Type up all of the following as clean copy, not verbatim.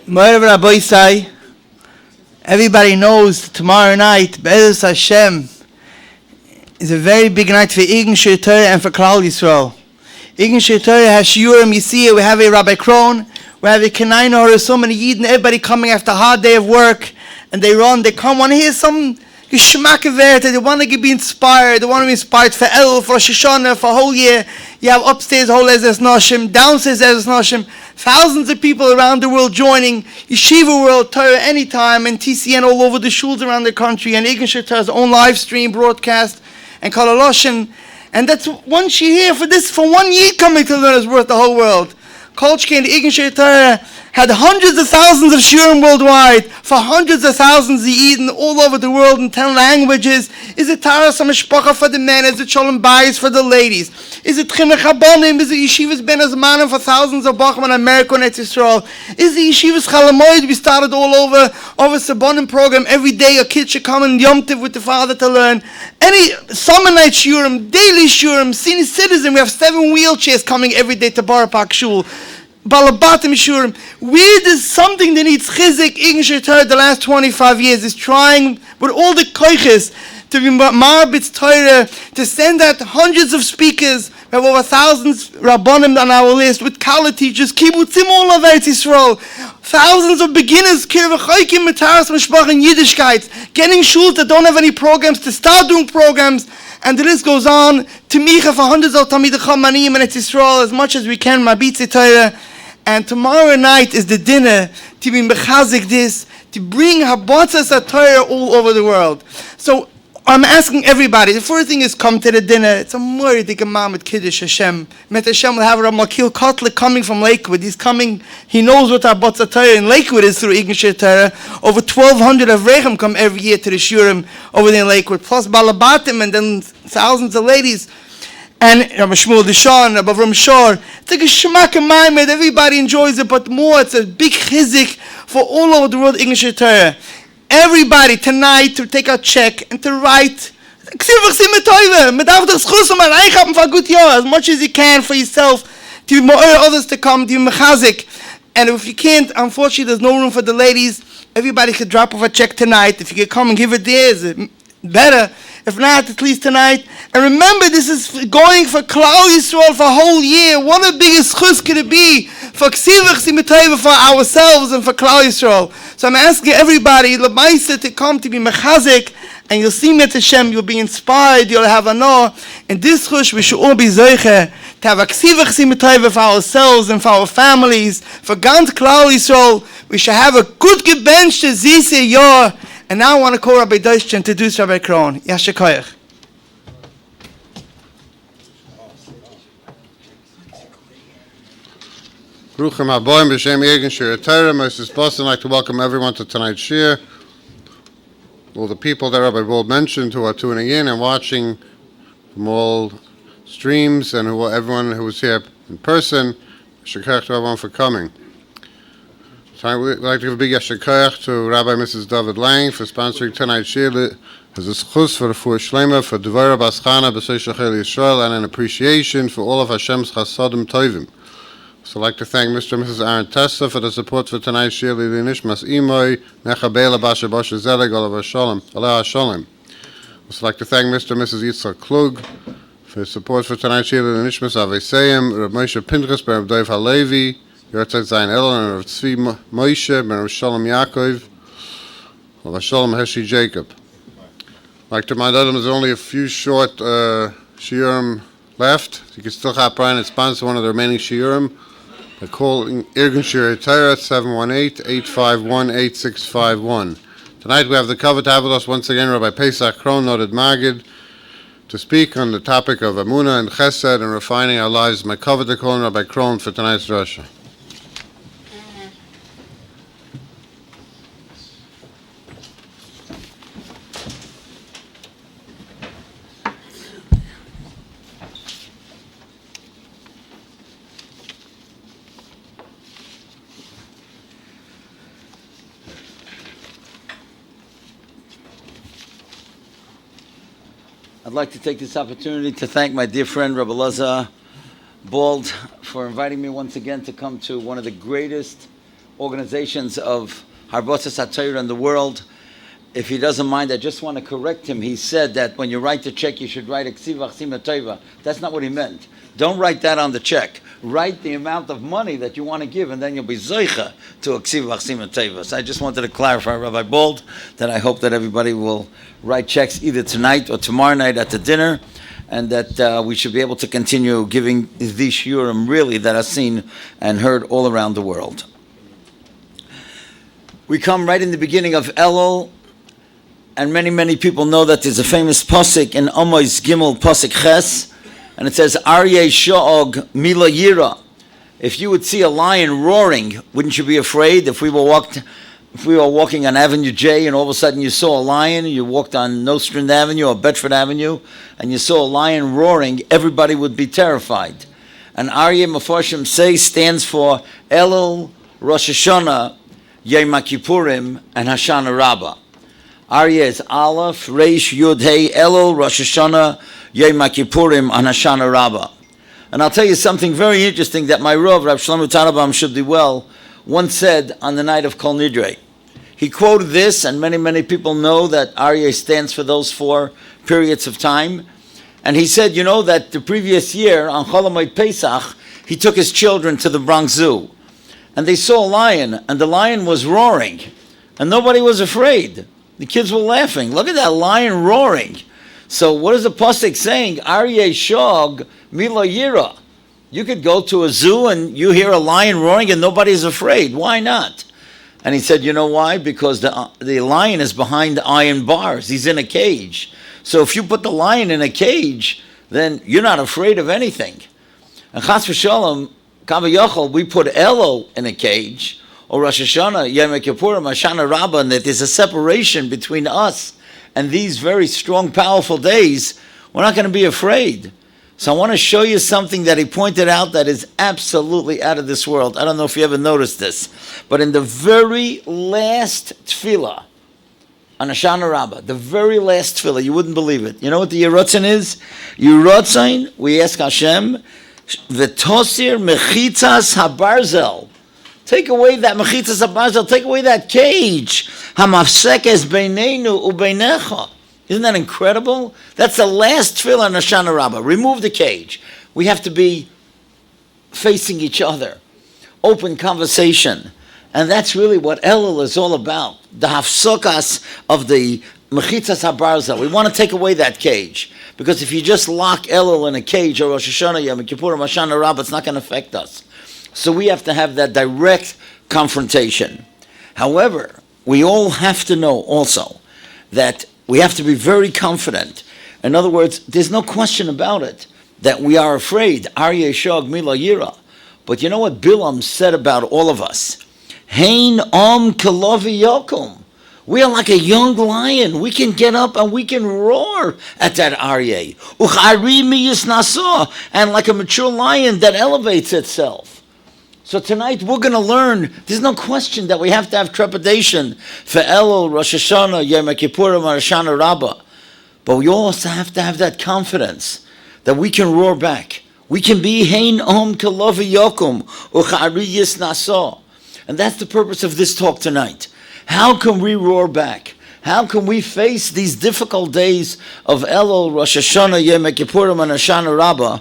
Rabbi Paysach, everybody knows tomorrow night, Be'ez Hashem, is a very big night for Ingen Shir Torah and for Klal Yisrael. Ingen Shir Torah has shiurim. You see it. We have a Rabbi Krohn. We have a Kenaino. There's so many Yidden. Everybody coming after a hard day of work, and they run. They come. Want to hear some geschmack of it. They want to be inspired. They want to be inspired for El, for Rosh Hashanah, for a whole year. You have upstairs whole Ezras Noshim, downstairs Ezras Noshim. Thousands of people around the world joining Yeshiva World Torah anytime, and TCN all over the shuls around the country, and Ingen Shir Torah's own live stream broadcast, and Kalaloshin. And that's one shir for this, for 1 year coming to learn is worth the whole world. Kolchke and the Ingen Shir Torah had hundreds of thousands of shiurim worldwide for hundreds of thousands of Eden all over the world in 10 languages. Is it Taras HaMishpacha for the men? Is it Shalom Bayis for the ladies? Is it Chinuch Habonim? Is it Yeshivas Ben Azmanim for thousands of Bachman in America and Israel? Is the Yeshivas Chalamoid we started all over Sabonim program every day? A kid should come in Yom Tov with the father to learn. Any summer night shiurim, daily shiurim, senior citizen. We have 7 wheelchairs coming every day to Borough Park Shul. Balabatim Shurim. Where there's something that needs chizik, Ingen Shir Torah the last 25 years is trying with all the koiches to be marbitz Torah, to send out hundreds of speakers. We have over thousands Rabbonim on our list with Kala teachers, kibbutzim all of Eretz Yisrael. Thousands of beginners, kirvachaykim metaras mishpach in Yiddishkeit, getting shuls that don't have any programs to start doing programs. And the list goes on to Micha for hundreds of Talmidei Chamanim and Eretz Yisrael as much as we can, Mabitzi Torah. And tomorrow night is the dinner to be mechazik this, to bring Habatzas Torah all over the world. So I'm asking everybody, the first thing is come to the dinner. It's a Moedik Imam at Kiddush Hashem. Met Hashem will have Rav Makil Kotler coming from Lakewood. He's coming, he knows what Habatzas Torah in Lakewood is through Ingen Shir Torah. Over 1,200 of Rechem come every year to the Shurim over there in Lakewood. Plus Balabatim and then thousands of ladies. And Rabbi Shmuel Dishon, Rabbi Avram Shor. It's like a Shema K'mayim, everybody enjoys it, but more, it's a big chizik for all over the world, Ingen Shir Torah. Everybody tonight to take a check and to write as much as you can for yourself, to be more others to come, to be mechazik. And if you can't, unfortunately, there's no room for the ladies. Everybody could drop off a check tonight. If you could come and give it there, it's better. If not, at least tonight. And remember, this is going for Klal Yisrael for a whole year. What a biggest chus could it be for for ourselves and for Klal Yisrael. So I'm asking everybody, L'maisa, to come to be mechazik, and you'll see Met Hashem, you'll be inspired, you'll have a no. In this chus, we should all be zeiche to have a for ourselves and for our families, for Gant Klal Yisrael. We should have a good gebench to Zise Yor. And now I want to call Rabbi Deutsch to introduce Rabbi Krohn. Yasher Koyach. Bruchim Haboim B'Shem Ingen Shir Torah. Moses Boston, I'd like to welcome everyone to tonight's shir. All the people that Rabbi Gold mentioned who are tuning in and watching from all streams, and everyone who was here in person. Yasher Koyach to everyone for coming. So I would like to give a big yasher koyach to Rabbi Mrs. David Lang for sponsoring tonight's shir as a schus for the Fuhr Shlema for Devora Baschana B'Sei Shachel Yisrael, and an appreciation for all of Hashem's chasadim tovim. So I'd like to thank Mr. and Mrs. Aaron Tessa for the support for tonight's shir Lili Nishmas Imoy Necha Beila Basha Basha Zelig Olav Shalom Aleh Shalom. Also like to thank Mr. and Mrs. Yitzchak Klug for support for tonight's shir Lili Nishmas Aveseyim Reb Moshe Pinchas Ben Reb Dov Halevi Yortzeit Zayin Elon and Rav Tzvi Moshe Ben Rav Shalom Yaakov Rav Shalom Heshi Jacob. I'd like to remind them there's only a few short shiurim left. You can still hop Brian and sponsor one of the remaining shiurim by calling Ingen Shir Torah at 718-851-8651. Tonight we have the cover to have with us once again Rabbi Paysach Krohn, noted Maggid, to speak on the topic of Emunah and Chesed and refining our lives. My cover to call Rabbi Krohn for tonight's drasha. I'd like to take this opportunity to thank my dear friend Rabbi Lazar Bald for inviting me once again to come to one of the greatest organizations of Harbotzas HaTorah in the world. If he doesn't mind, I just want to correct him. He said that when you write the check, you should write Eksiv Achsim HaTorah. That's not what he meant. Don't write that on the check. Write the amount of money that you want to give, and then you'll be Zoicha to Eksiv Achsim HaTorah. So I just wanted to clarify, Rabbi Bold, that I hope that everybody will write checks either tonight or tomorrow night at the dinner, and that we should be able to continue giving these shiurim really that are seen and heard all around the world. We come right in the beginning of Elul, and many people know that there's a famous pasuk in Amos Gimel pasuk Ches, and it says, Aryeh Sha'og Mila Yira. If you would see a lion roaring, wouldn't you be afraid? If we were walking on Avenue J and all of a sudden you saw a lion, you walked on Nostrand Avenue or Bedford Avenue, and you saw a lion roaring, everybody would be terrified. And Aryeh Mefarshim say stands for Elul, Rosh Hashanah, Yom Kippurim, and Hoshana Rabbah. Aryeh is Aleph, Reish, Yud, Hey, Elul, Rosh Hashanah, Yom Kippurim, and Hoshana Rabbah. And I'll tell you something very interesting that my Rav, Rav Shlomo Tarabam, should do well, once said on the night of Kol Nidre. He quoted this, and many people know that Aryeh stands for those 4 periods of time. And he said, you know, that the previous year, on Chol Hamoed Pesach, he took his children to the Bronx Zoo. And they saw a lion, and the lion was roaring. And nobody was afraid. The kids were laughing. Look at that lion roaring. So what is the pasuk saying? Aryeh Shog Mila Yira. You could go to a zoo and you hear a lion roaring and nobody's afraid. Why not? And he said, you know why? Because the lion is behind iron bars. He's in a cage. So if you put the lion in a cage, then you're not afraid of anything. And Chas v'Shalom, Kavayachol, we put Elul in a cage, or Rosh Hashanah, Yom Kippurim, Hoshana Rabbah, and that there's a separation between us and these very strong, powerful days. We're not going to be afraid. So I want to show you something that he pointed out that is absolutely out of this world. I don't know if you ever noticed this, but in the very last tefillah, on Hoshana Rabbah, the very last tefillah, you wouldn't believe it. You know what the Yerotzin is? Yerotzin, we ask Hashem, V'tosir mechitzas habarzel. Take away that mechitzas habarzel. Take away that cage. Hamafsekes beineinu ubeinecha. Isn't that incredible? That's the last tefillah on Hoshana Rabbah. Remove the cage. We have to be facing each other. Open conversation. And that's really what Elul is all about. The hafsokas of the mechitzas habarzel. We want to take away that cage. Because if you just lock Elul in a cage, or Rosh Hashanah, Yom Kippurim, Hoshana Rabbah, it's not going to affect us. So we have to have that direct confrontation. However, we all have to know also that we have to be very confident. In other words, there's no question about it that we are afraid. Aryeh Shog Mila Yira. But you know what Bilam said about all of us? Hein Om Kelovi Yokum. We are like a young lion. We can get up and we can roar at that Aryeh. Uchari miyis naso. And like a mature lion that elevates itself. So tonight we're going to learn, there's no question that we have to have trepidation for Elul, Rosh Hashanah, Yom Kippurim, Hoshana Rabbah. But we also have to have that confidence that we can roar back. We can be Hein Om Kelovi Yokum. Uchari yis naso. And that's the purpose of this talk tonight. How can we roar back? How can we face these difficult days of Elul, Rosh Hashanah, Yom Kippurim, and Hoshana Rabbah,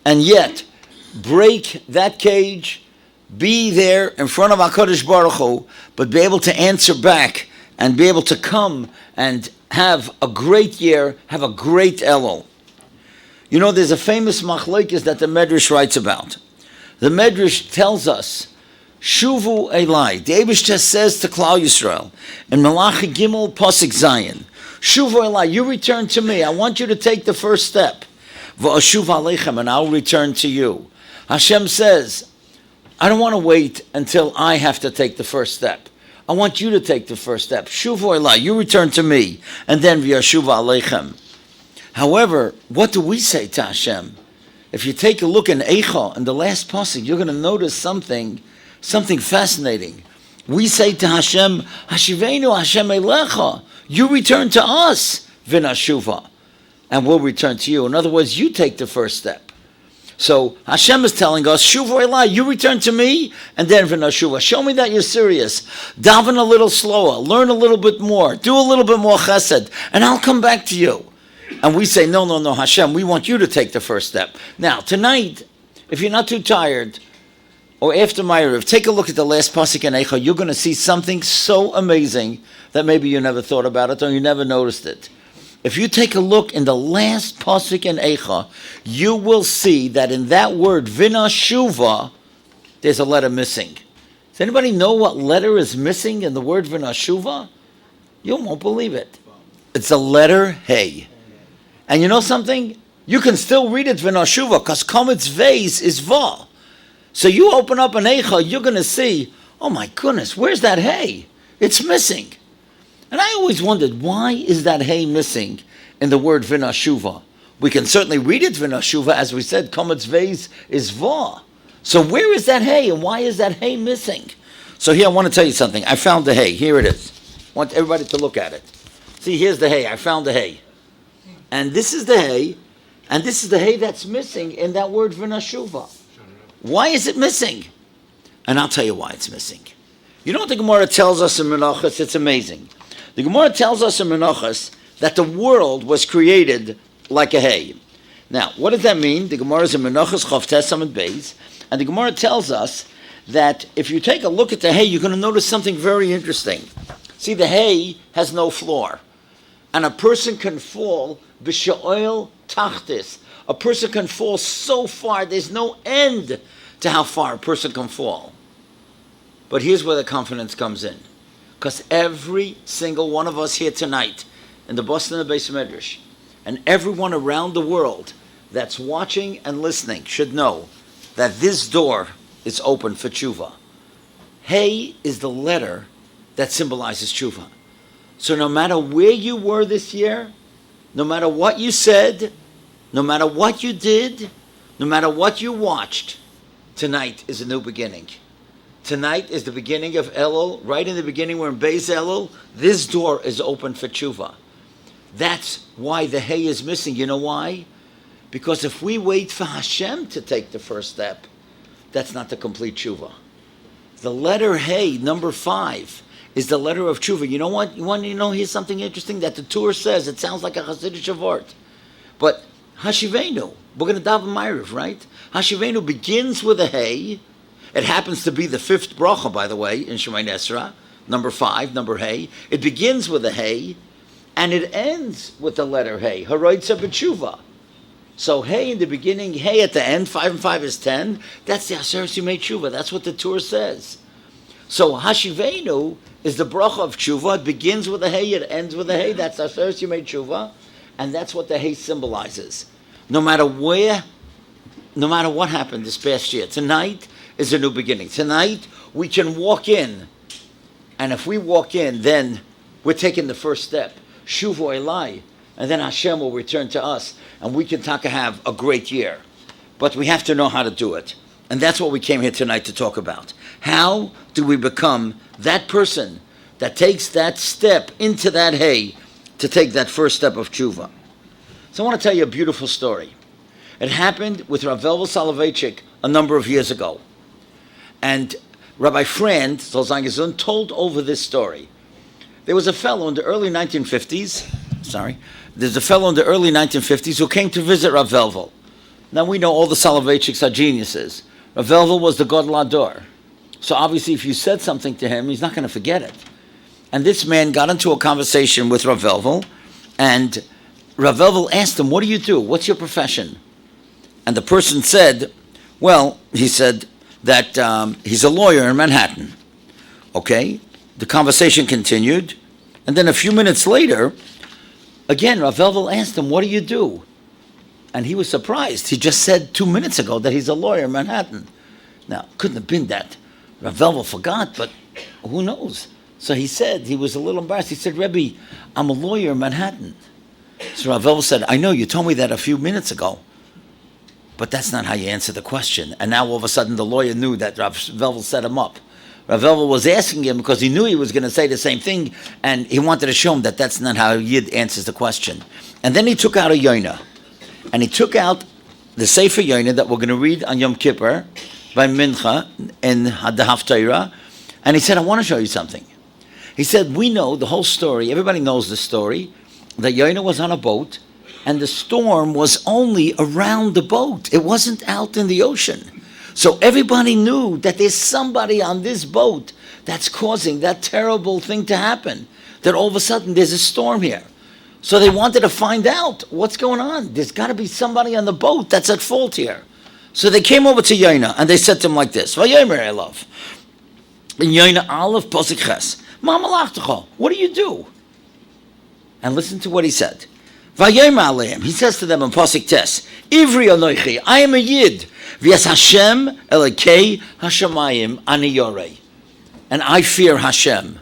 and yet break that cage, be there in front of HaKadosh Baruch Hu, but be able to answer back and be able to come and have a great year, have a great Elul. You know, there's a famous machlokes that the Medrash writes about. The Medrash tells us, Shuvu Elai. The Eibishter says to Klal Yisrael in Malachi Gimel Pasuk Zayin, Shuvu Elai, you return to me. I want you to take the first step. V'ashuv aleichem, and I'll return to you. Hashem says, I don't want to wait until I have to take the first step. I want you to take the first step. Shuvu Elai, you return to me, and then v'ashuv aleichem. However, what do we say to Hashem? If you take a look in Eicha, in the last pasuk, you're going to notice something fascinating. We say to Hashem, Hashivenu Hashem Elecha, you return to us, Vinashuva, and we'll return to you. In other words, you take the first step. So Hashem is telling us, Shuvu Elai, you return to me, and then V'nashuva. Show me that you're serious. Daven a little slower, learn a little bit more, do a little bit more chesed, and I'll come back to you. And we say, no, Hashem, we want you to take the first step. Now, tonight, if you're not too tired, or after Ma'ariv, take a look at the last pasuk in Eicha. You're going to see something so amazing that maybe you never thought about it or you never noticed it. If you take a look in the last pasuk in Eicha, you will see that in that word, V'nashuva, there's a letter missing. Does anybody know what letter is missing in the word V'nashuva? You won't believe it. It's the letter Hey. And you know something? You can still read it V'nashuva because Kometz Vez is Va. So you open up an Eicha, you're going to see, oh my goodness, where's that Hey? It's missing. And I always wondered, why is that Hey missing in the word V'nashuva? We can certainly read it V'nashuva, as we said, Kometz Vez is Va. So where is that Hey, and why is that Hey missing? So here I want to tell you something. I found the Hey. Here it is. I want everybody to look at it. See, here's the Hey. I found the Hey. And this is the Hey, and this is the Hey that's missing in that word V'nashuva. Why is it missing? And I'll tell you why it's missing. You know what the Gemara tells us in Menachos? It's amazing. The Gemara tells us in Menachos that the world was created like a hay. Now, what does that mean? The Gemara is in Menachos Chav Tes Amud Beis, and the Gemara tells us that if you take a look at the hay, you're going to notice something very interesting. See, the hay has no floor, and a person can fall b'sha'oil tachtis. A person can fall so far, there's no end to how far a person can fall. But here's where the confidence comes in. Because every single one of us here tonight, in the Boston Beis Medrash, and everyone around the world that's watching and listening should know that this door is open for tshuva. Hey is the letter that symbolizes tshuva. So no matter where you were this year, no matter what you said, no matter what you did, no matter what you watched, tonight is a new beginning. Tonight is the beginning of Elul. Right in the beginning, we're in Beis Elul. This door is open for tshuva. That's why the Hey is missing. You know why? Because if we wait for Hashem to take the first step, that's not the complete tshuva. The letter Hey, number 5, is the letter of tshuva. You know what? You want to know, here's something interesting that the Torah says. It sounds like a Hasidic Shavart. But Hashivenu, we're going to daven Ma'ariv, right? Hashivenu begins with a Hey. It happens to be the 5th bracha, by the way, in Shemoneh Esrei, number 5, number Hey. It begins with a Hey, and it ends with the letter Hey. Haroitza b'tshuva. So Hey in the beginning, Hey at the end, 5 and 5 is 10. That's the Aseret Yimei Tshuva. That's what the Torah says. So Hashivenu is the bracha of tshuva. It begins with a Hey, it ends with a Hey. That's Aseret Yimei Tshuva. And that's what the Hey symbolizes. No matter where, no matter what happened this past year, tonight is a new beginning. Tonight, we can walk in. And if we walk in, then we're taking the first step. Shuvu Elai. And then Hashem will return to us. And we can have a great year. But we have to know how to do it. And that's what we came here tonight to talk about. How do we become that person that takes that step into that Hey to take that first step of tshuva? So I want to tell you a beautiful story. It happened with Rav Velvel Soloveitchik a number of years ago. And Rabbi Friend, Zolzang told over this story. There was a fellow in the early 1950s, there's a fellow in the early 1950s who came to visit Rav Velvel. Now we know all the Soloveitchiks are geniuses. Rav Velvel was the Gadol Hador. So obviously if you said something to him, he's not going to forget it. And this man got into a conversation with Rav Velvel, and Rav Velvel asked him, what do you do? What's your profession? And the person said, well, he said that he's a lawyer in Manhattan. Okay, the conversation continued, and then a few minutes later, again, Rav Velvel asked him, what do you do? And he was surprised. He just said 2 minutes ago that he's a lawyer in Manhattan. Now, couldn't have been that Rav Velvel forgot, but who knows? So he said, he was a little embarrassed. He said, Rebbe, I'm a lawyer in Manhattan. So Rav Velvel said, I know, you told me that a few minutes ago, but that's not how you answer the question. And now all of a sudden the lawyer knew that Rav Velvel set him up. Rav Velvel was asking him because he knew he was going to say the same thing, and he wanted to show him that that's not how Yid answers the question. And then he took out a yoina, and he took out the Sefer Yoina that we're going to read on Yom Kippur by Mincha in the Haftarah. And he said, I want to show you something. He said, we know the whole story. Everybody knows the story. That Yoina was on a boat, and the storm was only around the boat. It wasn't out in the ocean. So everybody knew that there's somebody on this boat that's causing that terrible thing to happen. That all of a sudden there's a storm here. So they wanted to find out what's going on. There's got to be somebody on the boat that's at fault here. So they came over to Yoina and they said to him like this, Vayomer Elav, in Yoina Aleph Pasuk Ches, Ma malachtacha, what do you do? And listen to what he said. Vayomer Aleim, he says to them in Pasuk Tes, Ivri Anoichi, I am a Yid, V'yas Hashem Elokei Hashamayim Ani Yorei, and I fear Hashem.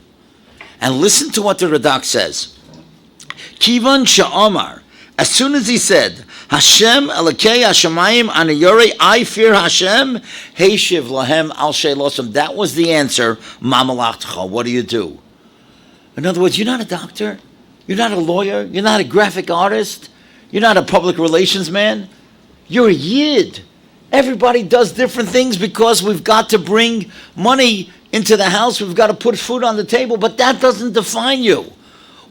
And listen to what the Radak says. Kivan Sha'omar, as soon as he said, Hashem Elokei Hashamayim Ani Yorei, I fear Hashem, Heishiv Lahem Al Sheilosam, that was the answer, Ma malachtacha, what do you do? In other words, you're not a doctor, you're not a lawyer, you're not a graphic artist, you're not a public relations man, you're a Yid. Everybody does different things because we've got to bring money into the house, we've got to put food on the table, but that doesn't define you.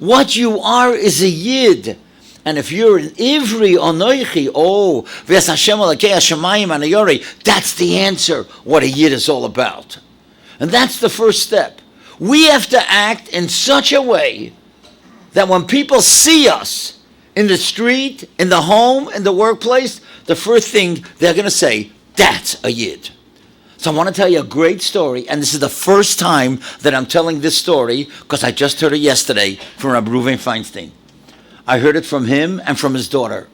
What you are is a Yid. And if you're an Ivri Onoichi, V'yas Hashem Elokei Hashamayim Ani Yorei, that's the answer, what a Yid is all about. And that's the first step. We have to act in such a way that when people see us in the street, in the home, in the workplace, the first thing they're going to say, that's a Yid. So I want to tell you a great story, and this is the first time that I'm telling this story because I just heard it yesterday from Rabbi Reuven Feinstein. I heard it from him and from his daughter.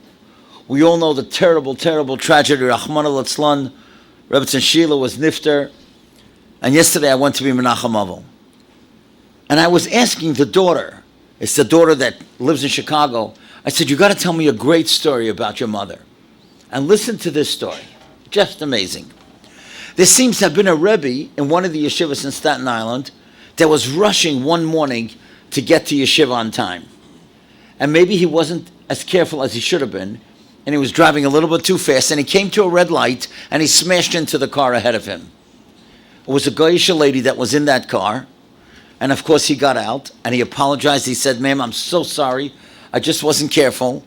We all know the terrible, terrible tragedy, Rachmana Litzlan. Rebbe Sheila was nifter, and yesterday I went to be Menachem Avol. And I was asking the daughter, it's the daughter that lives in Chicago, I said, you got to tell me a great story about your mother. And listen to this story. Just amazing. There seems to have been a Rebbe in one of the yeshivas in Staten Island that was rushing one morning to get to yeshiva on time. And maybe he wasn't as careful as he should have been, and he was driving a little bit too fast, and he came to a red light, and he smashed into the car ahead of him. It was a Goyish lady that was in that car, and of course he got out, and he apologized. He said, ma'am, I'm so sorry. I just wasn't careful,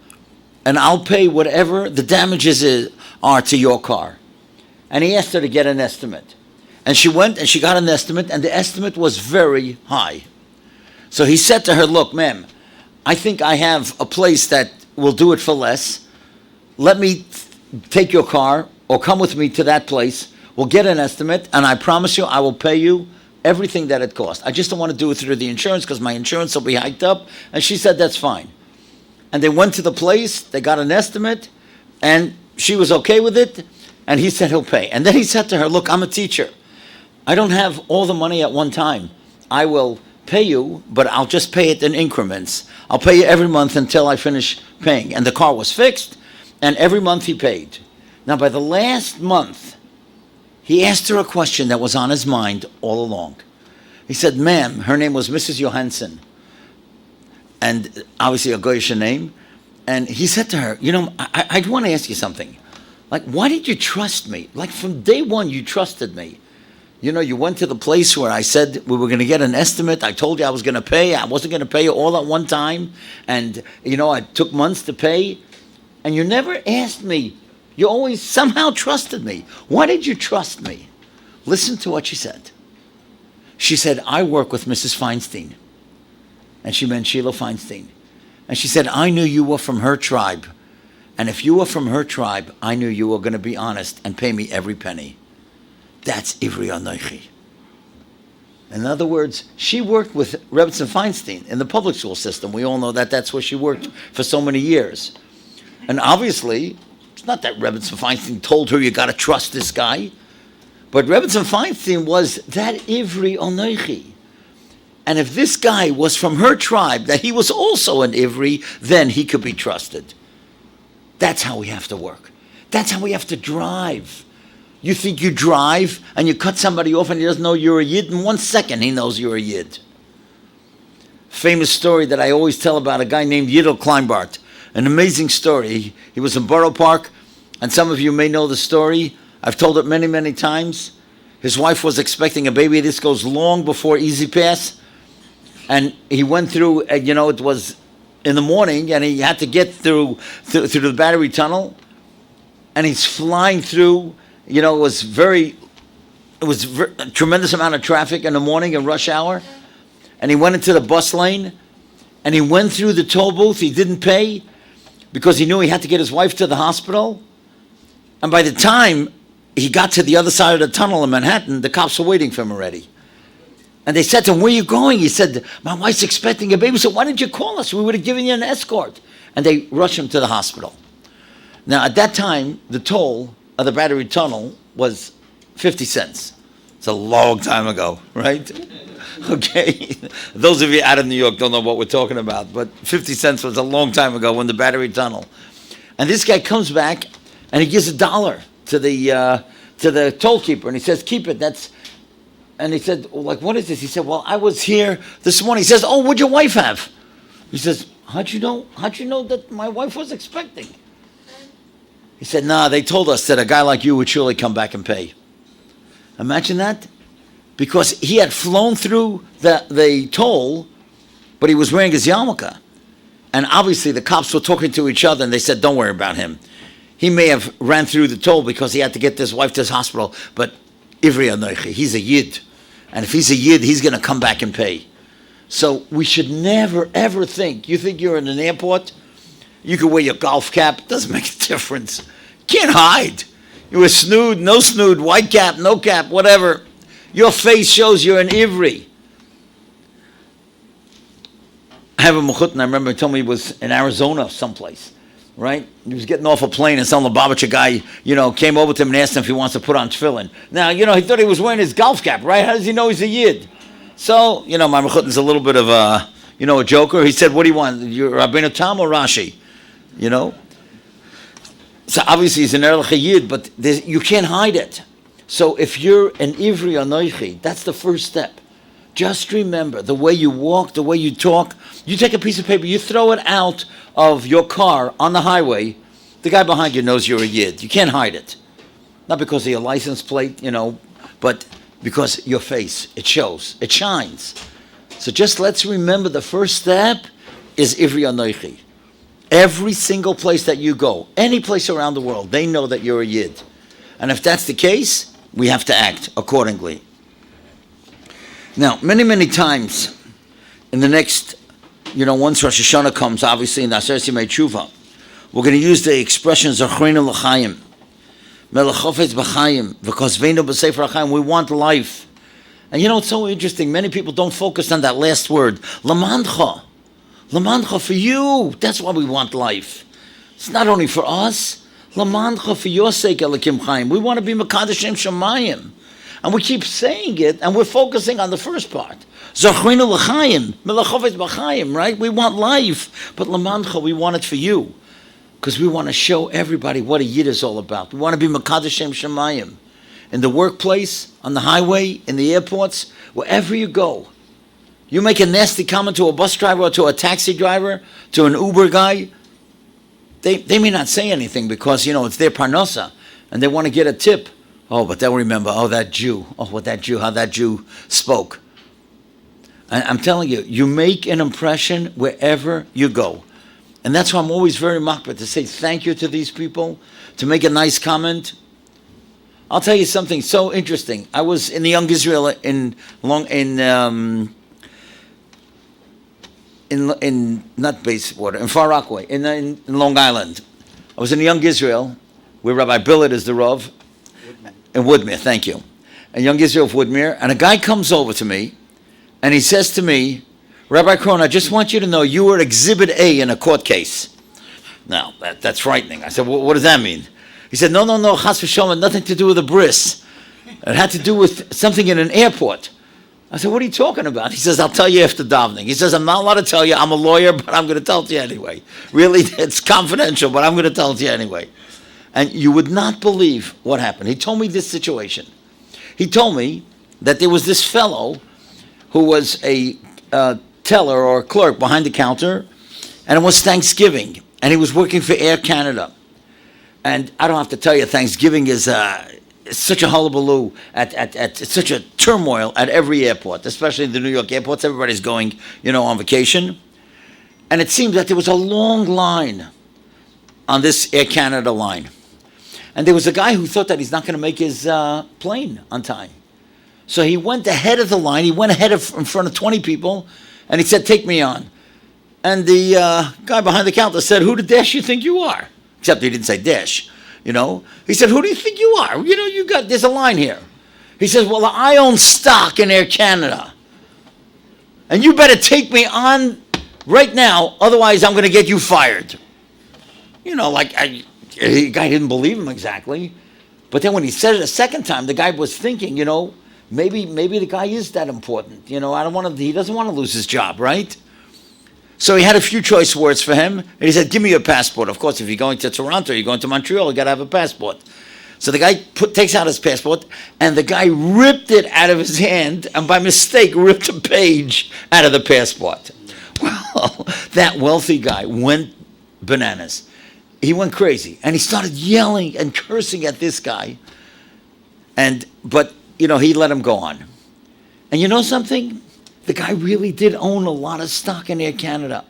and I'll pay whatever the damages are to your car. And he asked her to get an estimate. And she went and she got an estimate, and the estimate was very high. So he said to her, look, ma'am, I think I have a place that will do it for less. Let me take your car or come with me to that place. We'll get an estimate, and I promise you I will pay you everything that it costs. I just don't want to do it through the insurance because my insurance will be hiked up. And she said, that's fine. And they went to the place, they got an estimate, and she was okay with it, and he said he'll pay. And then he said to her, look, I'm a teacher. I don't have all the money at one time. I will pay you, but I'll just pay it in increments. I'll pay you every month until I finish paying. And the car was fixed, and every month he paid. Now, by the last month, he asked her a question that was on his mind all along. He said, ma'am, her name was Mrs. Johansson, and obviously a Goyish name. And he said to her, you know, I want to ask you something. Like, why did you trust me? Like, from day one, you trusted me. You know, you went to the place where I said we were going to get an estimate. I told you I was going to pay. I wasn't going to pay you all at one time. And, you know, I took months to pay. And you never asked me. You always somehow trusted me. Why did you trust me? Listen to what she said. She said, I work with Mrs. Feinstein. And she meant Sheila Feinstein. And she said, I knew you were from her tribe. And if you were from her tribe, I knew you were going to be honest and pay me every penny. That's Ivri Anoichi. In other words, she worked with Rebbe Feinstein in the public school system. We all know that that's where she worked for so many years. And obviously, it's not that Rebbe Feinstein told her you got to trust this guy. But Rebbe Feinstein was that Ivri Anoichi. And if this guy was from her tribe, that he was also an Ivri, then he could be trusted. That's how we have to work. That's how we have to drive. You think you drive and you cut somebody off and he doesn't know you're a Yid. In 1 second, he knows you're a Yid. Famous story that I always tell about a guy named Yidel Kleinbart. An amazing story. He was in Borough Park and some of you may know the story. I've told it many, many times. His wife was expecting a baby. This goes long before Easy Pass. And he went through, it was in the morning, and he had to get through the battery tunnel. And he's flying through, it was a tremendous amount of traffic in the morning in rush hour. And he went into the bus lane, and he went through the toll booth. He didn't pay because he knew he had to get his wife to the hospital. And by the time he got to the other side of the tunnel in Manhattan, the cops were waiting for him already. And they said to him, "Where are you going?" He said, "My wife's expecting a baby." So why didn't you call us? We would have given you an escort. And they rushed him to the hospital. Now, at that time, the toll of the battery tunnel was 50 cents. It's a long time ago, right? Okay. Those of you out of New York don't know what we're talking about, but 50 cents was a long time ago when the battery tunnel. And this guy comes back, and he gives $1 to the toll keeper, and he says, "Keep it." And he said, "Well, like, what is this?" He said, "Well, I was here this morning." He says, "Oh, what'd your wife have?" He says, How'd you know that my wife was expecting?" He said, "Nah, they told us that a guy like you would surely come back and pay." Imagine that. Because he had flown through the toll, but he was wearing his yarmulke. And obviously the cops were talking to each other, and they said, "Don't worry about him. He may have ran through the toll because he had to get his wife to his hospital, but Ivri Anoichi, he's a Yid. And if he's a Yid, he's going to come back and pay." So we should never, ever think, you think you're in an airport, you can wear your golf cap, it doesn't make a difference. You can't hide. You were snood, no snood, white cap, no cap, whatever. Your face shows you're an Ivri. I have a Mechutin, I remember he told me he was in Arizona someplace, right? He was getting off a plane, and some Lubavitcher guy, came over to him and asked him if he wants to put on tefillin. Now, he thought he was wearing his golf cap, right? How does he know he's a Yid? So, my Mechutin's a little bit of a joker. He said, "What do you want? You're Rabbeinu Tam or Rashi?" So obviously he's an Erlich Yid, but you can't hide it. So if you're an Ivri Anoichi, that's the first step. Just remember, the way you walk, the way you talk, you take a piece of paper, you throw it out of your car on the highway, the guy behind you knows you're a Yid. You can't hide it. Not because of your license plate, but because your face, it shows, it shines. So just let's remember the first step is Ivri Anoichi. Every single place that you go, any place around the world, they know that you're a Yid. And if that's the case, we have to act accordingly. Now, many, many times in the next, once Rosh Hashanah comes, obviously in the Aseret Yimei Tshuva, we're going to use the expression Zachreinu l'chaim, Melech Chofetz b'chaim, v'kosveinu b'sefer ha'chaim. We want life. And it's so interesting. Many people don't focus on that last word, Lamancha. Lamancha, for you. That's why we want life. It's not only for us. Lamancha, for your sake, Elokim Chaim. We want to be Mekadeshim Shemayim. And we keep saying it, and we're focusing on the first part. Zachreinu l'chaim, Melech Chofetz b'chaim, right? We want life. But Lamancha, we want it for you. Because we want to show everybody what a Yid is all about. We want to be Mekadeshim Shemayim. In the workplace, on the highway, in the airports, wherever you go. You make a nasty comment to a bus driver or to a taxi driver, to an Uber guy, they may not say anything because, it's their parnasa, and they want to get a tip. Oh, but they'll remember, that Jew. Oh, how that Jew spoke. And I'm telling you, you make an impression wherever you go. And that's why I'm always very makbid to say thank you to these people, to make a nice comment. I'll tell you something so interesting. I was in the Young Israel in not Bayswater, in Far Rockaway, in Long Island. I was in Young Israel, where Rabbi Billett is the Rav, in Woodmere, thank you. And Young Israel of Woodmere, and a guy comes over to me, and he says to me, "Rabbi Krohn, I just want you to know you were Exhibit A in a court case." Now, that's frightening. I said, what does that mean? He said, no, Chas v'sholom had nothing to do with a bris. It had to do with something in an airport. I said, "What are you talking about?" He says, "I'll tell you after davening." He says, "I'm not allowed to tell you. I'm a lawyer, but I'm going to tell it to you anyway. Really, it's confidential, but I'm going to tell it to you anyway." And you would not believe what happened. He told me this situation. He told me that there was this fellow who was a teller or a clerk behind the counter, and it was Thanksgiving, and he was working for Air Canada. And I don't have to tell you, Thanksgiving is such a hullabaloo, at such a turmoil at every airport, especially the New York airports. Everybody's going, on vacation. And it seems that there was a long line on this Air Canada line. And there was a guy who thought that he's not going to make his plane on time. So he went ahead of the line. He went ahead in front of 20 people, and he said, "Take me on." And the guy behind the counter said, "Who the dash you think you are?" Except he didn't say dash, He said, "Who do you think you are? There's a line here." He says, "Well, I own stock in Air Canada. And you better take me on right now, otherwise I'm going to get you fired." The guy didn't believe him exactly. But then when he said it a second time, the guy was thinking, maybe the guy is that important. He doesn't want to lose his job, right? So he had a few choice words for him. And he said, "Give me your passport." Of course, if you're going to Toronto, you're going to Montreal, you got to have a passport. So the guy takes out his passport, and the guy ripped it out of his hand, and by mistake ripped a page out of the passport. Well, that wealthy guy went bananas. He went crazy, and he started yelling and cursing at this guy. But he let him go on. And you know something? The guy really did own a lot of stock in Air Canada.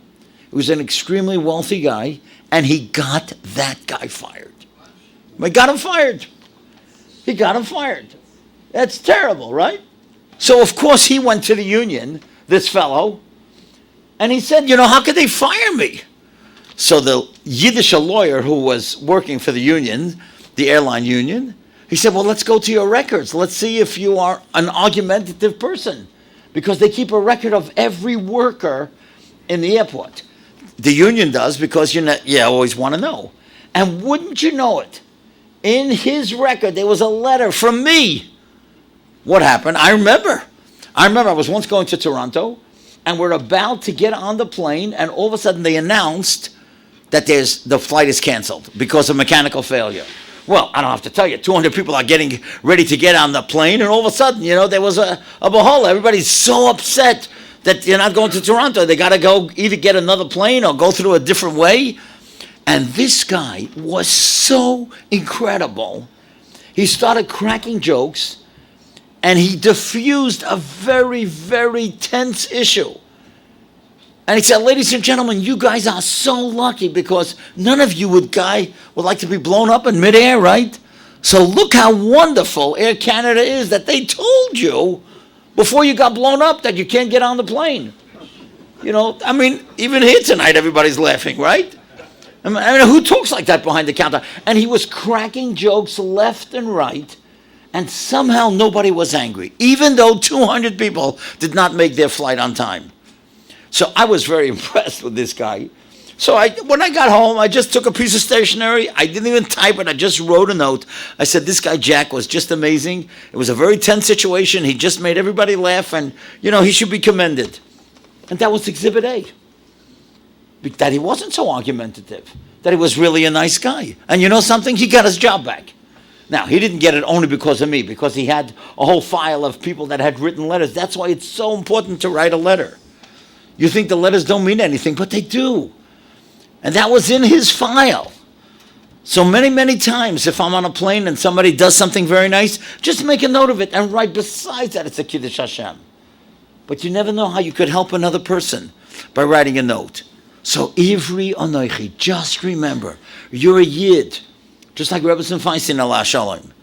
He was an extremely wealthy guy, and he got that guy fired. He got him fired. That's terrible, right? So, of course, he went to the union, this fellow, and he said, "How could they fire me?" So the Yiddish lawyer who was working for the union, the airline union, he said, "Well, let's go to your records. Let's see if you are an argumentative person." Because they keep a record of every worker in the airport. The union does, because you always want to know. And wouldn't you know it, in his record there was a letter from me. What happened? I remember I was once going to Toronto, and we're about to get on the plane, and all of a sudden they announced that the flight is canceled because of mechanical failure. Well, I don't have to tell you, 200 people are getting ready to get on the plane, and all of a sudden, there was a bahola. Everybody's so upset that they're not going to Toronto. They got to go either get another plane or go through a different way. And this guy was so incredible. He started cracking jokes, and he diffused a very, very tense issue. And he said, "Ladies and gentlemen, you guys are so lucky, because none of you would like to be blown up in midair, right? So look how wonderful Air Canada is that they told you before you got blown up that you can't get on the plane." Even here tonight, everybody's laughing, right? Who talks like that behind the counter? And he was cracking jokes left and right, and somehow nobody was angry, even though 200 people did not make their flight on time. So I was very impressed with this guy. So when I got home, I just took a piece of stationery. I didn't even type it. I just wrote a note. I said, "This guy Jack was just amazing. It was a very tense situation. He just made everybody laugh, and, he should be commended." And that was Exhibit A. That he wasn't so argumentative. That he was really a nice guy. And you know something? He got his job back. Now, he didn't get it only because of me, because he had a whole file of people that had written letters. That's why it's so important to write a letter. You think the letters don't mean anything, but they do. And that was in his file. So many, many times, if I'm on a plane and somebody does something very nice, just make a note of it and write besides that it's a Kiddush Hashem. But you never know how you could help another person by writing a note. So, Ivri Anoichi, just remember, you're a Yid, just like Rebbetzin Feinstein, Allah Shalom.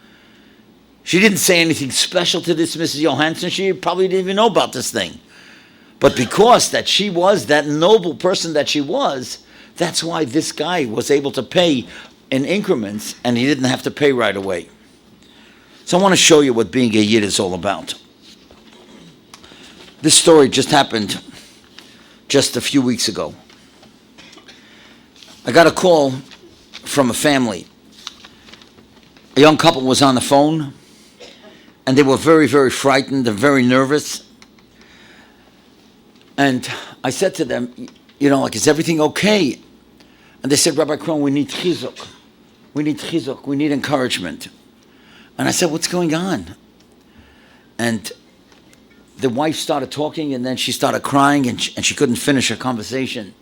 She didn't say anything special to this Mrs. Johansson. She probably didn't even know about this thing. But because that she was that noble person that she was, that's why this guy was able to pay in increments, and he didn't have to pay right away. So I want to show you what being a Yid is all about. This story just happened just a few weeks ago. I got a call from a family. A young couple was on the phone, and they were very, very frightened and very nervous. And I said to them, is everything okay? And they said, "Rabbi Krohn, we need chizuk. We need chizuk. We need encouragement." And I said, "What's going on?" And the wife started talking, and then she started crying, and she couldn't finish her conversation.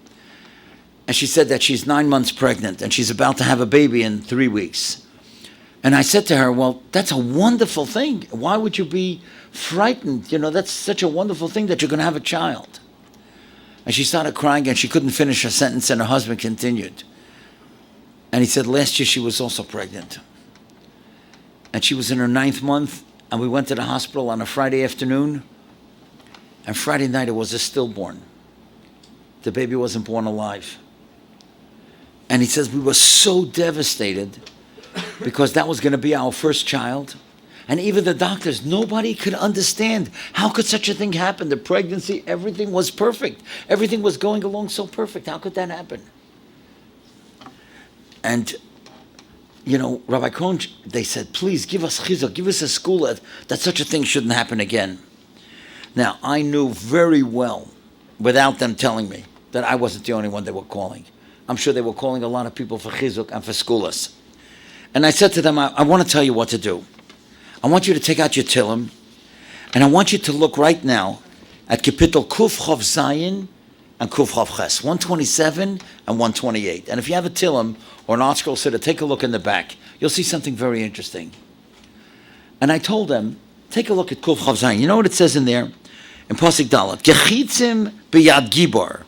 And she said that she's 9 months pregnant and she's about to have a baby in 3 weeks. And I said to her, well, that's a wonderful thing. Why would you be frightened? You know, that's such a wonderful thing that you're going to have a child. And she started crying and she couldn't finish her sentence, and her husband continued. And he said, last year she was also pregnant. And she was in her 9th month, and we went to the hospital on a Friday afternoon. And Friday night it was a stillborn. The baby wasn't born alive. And he says we were so devastated because that was going to be our first child. And even the doctors, nobody could understand how could such a thing happen. The pregnancy, everything was perfect. Everything was going along so perfect. How could that happen? And, you know, Rabbi Krohn, they said, please give us chizuk, give us a school that such a thing shouldn't happen again. Now, I knew very well, without them telling me, that I wasn't the only one they were calling. I'm sure they were calling a lot of people for chizuk and for skulas. And I said to them, I want to tell you what to do. I want you to take out your Tillim, and I want you to look right now at Kapitel Kuf Chav Zayin and Kuf Chav Ches, 127 and 128. And if you have a Tillim or an Art Scroll Sitter, take a look in the back. You'll see something very interesting. And I told them, take a look at Kuf Chav Zayin. You know what it says in there? In Pasuk Dalet, Gechitzim b'yad gibor,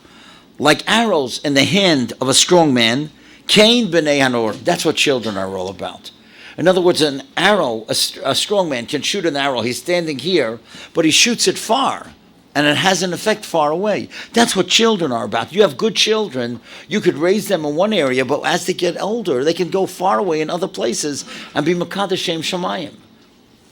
like arrows in the hand of a strong man, Kain b'nei hanor. That's what children are all about. In other words, an arrow, a strong man can shoot an arrow. He's standing here, but he shoots it far, and it has an effect far away. That's what children are about. You have good children, you could raise them in one area, but as they get older, they can go far away in other places and be Mekadosh Shem Shamayim.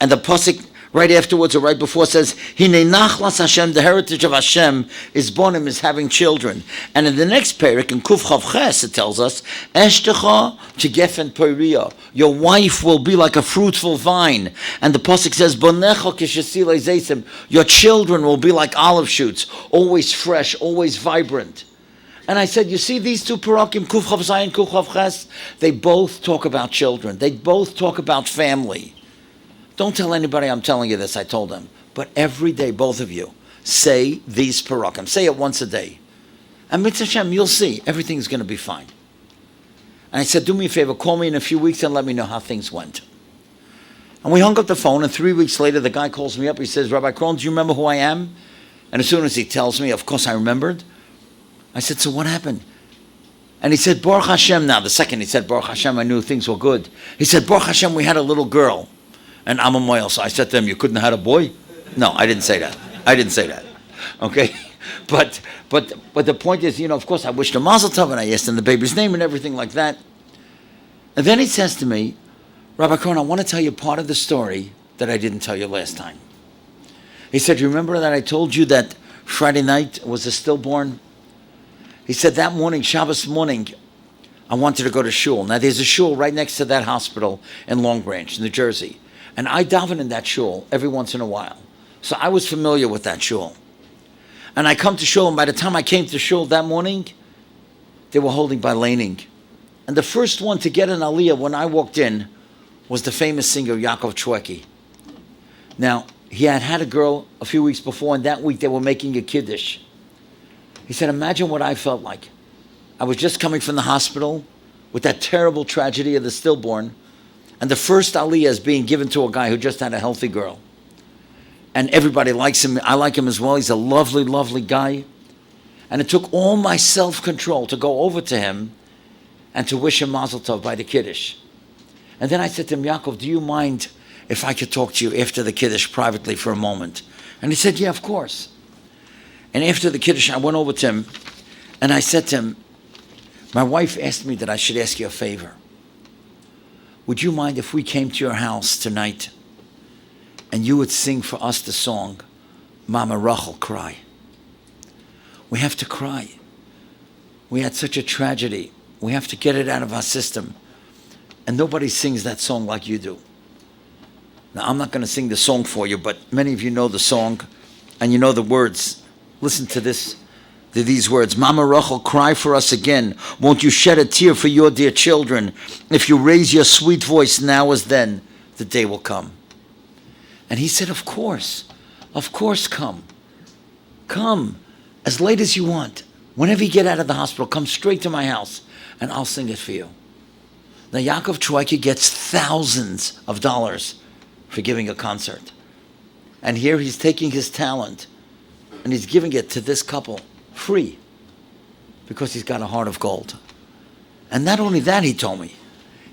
And the pasuk right afterwards or right before says, Hinei nachlas Hashem, the heritage of Hashem is bonim, is having children. And in the next parak, in Kuf Chav Ches, it tells us, Eshtecha Gefen Poiriya, your wife will be like a fruitful vine. And the pasuk says, Bonecha Kishasilei Zeisim, your children will be like olive shoots, always fresh, always vibrant. And I said, you see these two parakim, Kuf Chav Zayin, Kuf Chav Ches, they both talk about children. They both talk about family. Don't tell anybody I'm telling you this, I told them. But every day, both of you, say these parakim. Say it once a day. And Mitzvah Hashem, you'll see, everything's going to be fine. And I said, do me a favor, call me in a few weeks and let me know how things went. And we hung up the phone, and 3 weeks later, the guy calls me up. He says, Rabbi Krohn, do you remember who I am? And as soon as he tells me, of course I remembered. I said, so what happened? And he said, Baruch Hashem. Now, the second he said, Baruch Hashem, I knew things were good. He said, Baruch Hashem, we had a little girl. And I'm a moil. So I said to him, you couldn't have had a boy? No, I didn't say that. I didn't say that. Okay? But the point is, you know, of course I wished him Mazel Tov, and I asked him the baby's name and everything like that. And then he says to me, Rabbi Krohn, I want to tell you part of the story that I didn't tell you last time. He said, you remember that I told you that Friday night was a stillborn? He said, that morning, Shabbos morning, I wanted to go to shul. Now, there's a shul right next to that hospital in Long Branch, New Jersey. And I daven in that shul every once in a while. So I was familiar with that shul. And I come to shul, and by the time I came to shul that morning, they were holding Bailening. And the first one to get an aliyah when I walked in was the famous singer Yaakov Chwecki. Now, he had had a girl a few weeks before, and that week they were making a kiddush. He said, imagine what I felt like. I was just coming from the hospital with that terrible tragedy of the stillborn, and the first aliyah is being given to a guy who just had a healthy girl. And everybody likes him. I like him as well. He's a lovely, lovely guy. And it took all my self-control to go over to him and to wish him Mazel Tov by the Kiddush. And then I said to him, Yaakov, do you mind if I could talk to you after the Kiddush privately for a moment? And he said, yeah, of course. And after the Kiddush, I went over to him and I said to him, my wife asked me that I should ask you a favor. Would you mind if we came to your house tonight and you would sing for us the song, Mama Rachel, Cry? We have to cry. We had such a tragedy. We have to get it out of our system. And nobody sings that song like you do. Now, I'm not going to sing the song for you, but many of you know the song and you know the words. Listen to this. These words, Mama Rachel, cry for us again. Won't you shed a tear for your dear children? If you raise your sweet voice now as then, the day will come. And he said, of course, come. Come, as late as you want. Whenever you get out of the hospital, come straight to my house, and I'll sing it for you. Now, Yaakov Troike gets thousands of dollars for giving a concert. And here he's taking his talent, and he's giving it to this couple, free, because he's got a heart of gold. And not only that, he told me.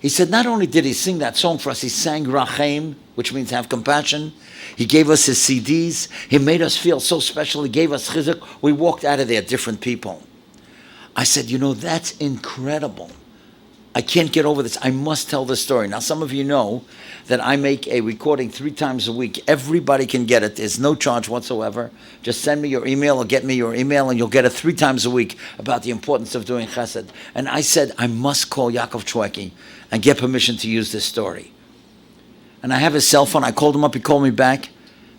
He said, not only did he sing that song for us, he sang Rachem, which means have compassion. He gave us his CDs. He made us feel so special. He gave us chizuk. We walked out of there different people. I said, that's incredible. I can't get over this. I must tell this story. Now, some of you know that I make a recording 3 times a week. Everybody can get it. There's no charge whatsoever. Just send me your email or get me your email, and you'll get it 3 times a week about the importance of doing chesed. And I said, I must call Yaakov Troike and get permission to use this story. And I have his cell phone. I called him up. He called me back.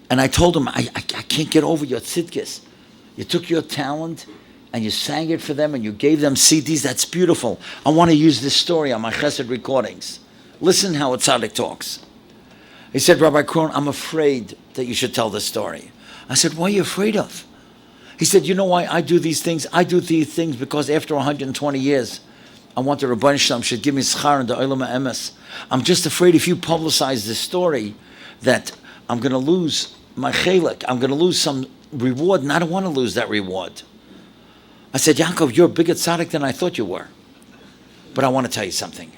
And I told him, I can't get over your tzidkis. You took your talent and you sang it for them and you gave them CDs. That's beautiful. I want to use this story on my chesed recordings. Listen how a tzaddik talks. He said, Rabbi Krohn, I'm afraid that you should tell this story. I said, what are you afraid of? He said, you know why I do these things? I do these things because after 120 years, I want the Rebbeinu Shalom should give me schar in the Olam HaEmes. I'm just afraid if you publicize this story that I'm going to lose my chelik. I'm going to lose some reward, and I don't want to lose that reward. I said, Yaakov, you're a bigger tzaddik than I thought you were. But I want to tell you something.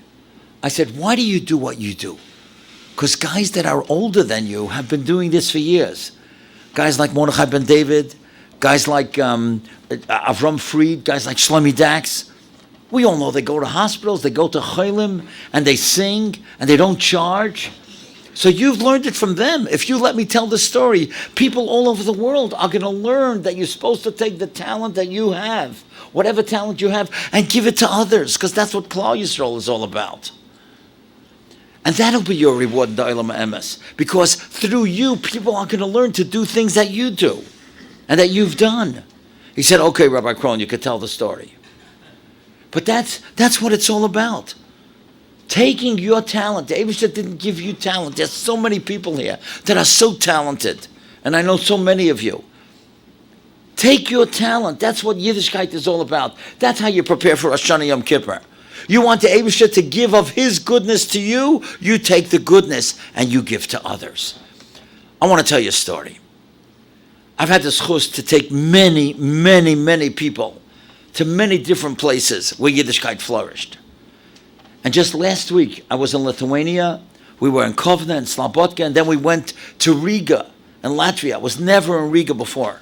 I said, why do you do what you do? Because guys that are older than you have been doing this for years. Guys like Mordechai ben David, guys like Avram Fried, guys like Shlomi Dax. We all know they go to hospitals, they go to Cholim, and they sing, and they don't charge. So you've learned it from them. If you let me tell the story, people all over the world are going to learn that you're supposed to take the talent that you have, whatever talent you have, and give it to others, because that's what Klal Yisrael is all about. And that'll be your reward in the Olam HaEmes, because through you, people are going to learn to do things that you do, and that you've done. He said, okay, Rabbi Krohn, you could tell the story. But that's what it's all about. Taking your talent. The Eibusher didn't give you talent. There's so many people here that are so talented. And I know so many of you. Take your talent. That's what Yiddishkeit is all about. That's how you prepare for Rosh Hashanah Yom Kippur. You want the Eibusher to give of his goodness to you. You take the goodness and you give to others. I want to tell you a story. I've had the zchus to take many, many, many people to many different places where Yiddishkeit flourished. And just last week, I was in Lithuania, we were in Kovna and Slobodka, and then we went to Riga in Latvia. I was never in Riga before.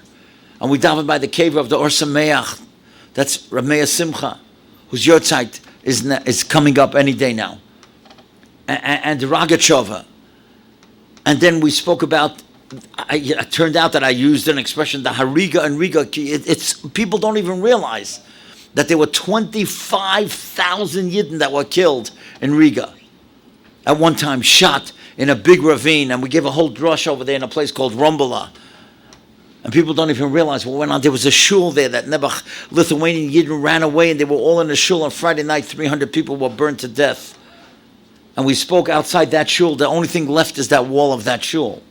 And we davened by the cave of the Or Sameach. That's Rav Meir Simcha, whose Yortzeit is coming up any day now. And the Ragachova. And then we spoke about, it turned out that I used an expression, the Hariga and Riga. It's people don't even realize that there were 25,000 Yidden that were killed in Riga. At one time, shot in a big ravine, and we gave a whole drush over there in a place called Rumbala. And people don't even realize what went on. There was a shul there that Nebuch Lithuanian Yidden ran away, and they were all in the shul. On Friday night, 300 people were burned to death. And we spoke outside that shul. The only thing left is that wall of that shul.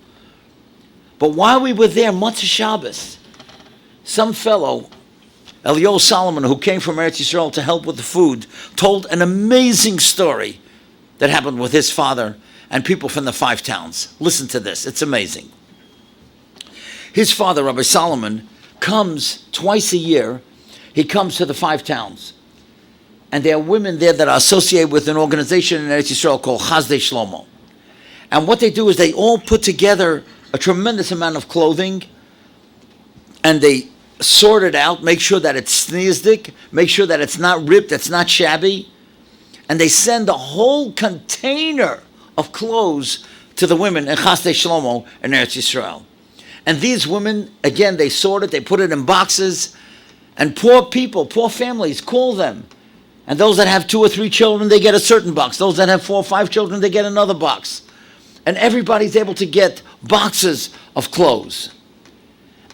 But while we were there, Motzei Shabbos, some fellow, Eliyahu Solomon, who came from Eretz Yisrael to help with the food, told an amazing story that happened with his father and people from the 5 towns. Listen to this. It's amazing. His father, Rabbi Solomon, comes twice a year. He comes to the 5 towns. And there are women there that are associated with an organization in Eretz Yisrael called Chesed Shlomo. And what they do is they all put together a tremendous amount of clothing, and they sort it out, make sure that it's sneezdik, make sure that it's not ripped, it's not shabby, and they send a whole container of clothes to the women in Chesed Shlomo in Eretz Yisrael. And these women, again, they sort it, they put it in boxes, and poor people, poor families call them. And those that have 2 or 3 children, they get a certain box. Those that have 4 or 5 children, they get another box. And everybody's able to get boxes of clothes.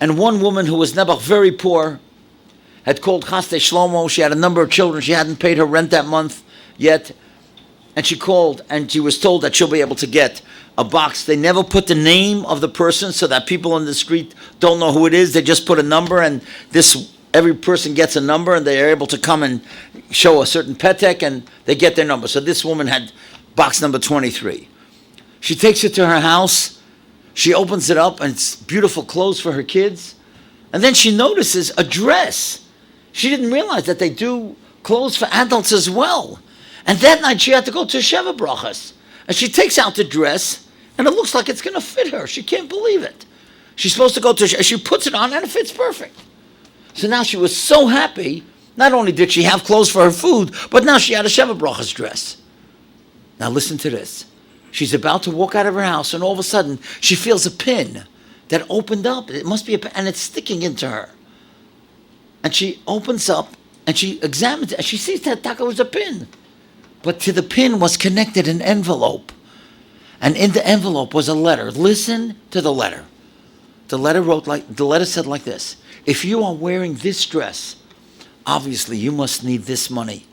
And one woman who was never very poor had called Chesed Shlomo. She had a number of children. She hadn't paid her rent that month yet. And she called, and she was told that she'll be able to get a box. They never put the name of the person so that people on the street don't know who it is. They just put a number, and this every person gets a number, and they are able to come and show a certain petek, and they get their number. So this woman had box number 23. She takes it to her house. She opens it up, and it's beautiful clothes for her kids. And then she notices a dress. She didn't realize that they do clothes for adults as well. And that night she had to go to Sheva Brachas. And she takes out the dress, and it looks like it's going to fit her. She can't believe it. She's supposed to go to, she puts it on, and it fits perfect. So now she was so happy. Not only did she have clothes for her food, but now she had a Sheva Brachas dress. Now listen to this. She's about to walk out of her house, and all of a sudden, she feels a pin that opened up. It must be a pin, and it's sticking into her. And she opens up, and she examines it, and she sees that Taka was a pin. But to the pin was connected an envelope. And in the envelope was a letter. Listen to the letter. The letter said like this: if you are wearing this dress, obviously you must need this money.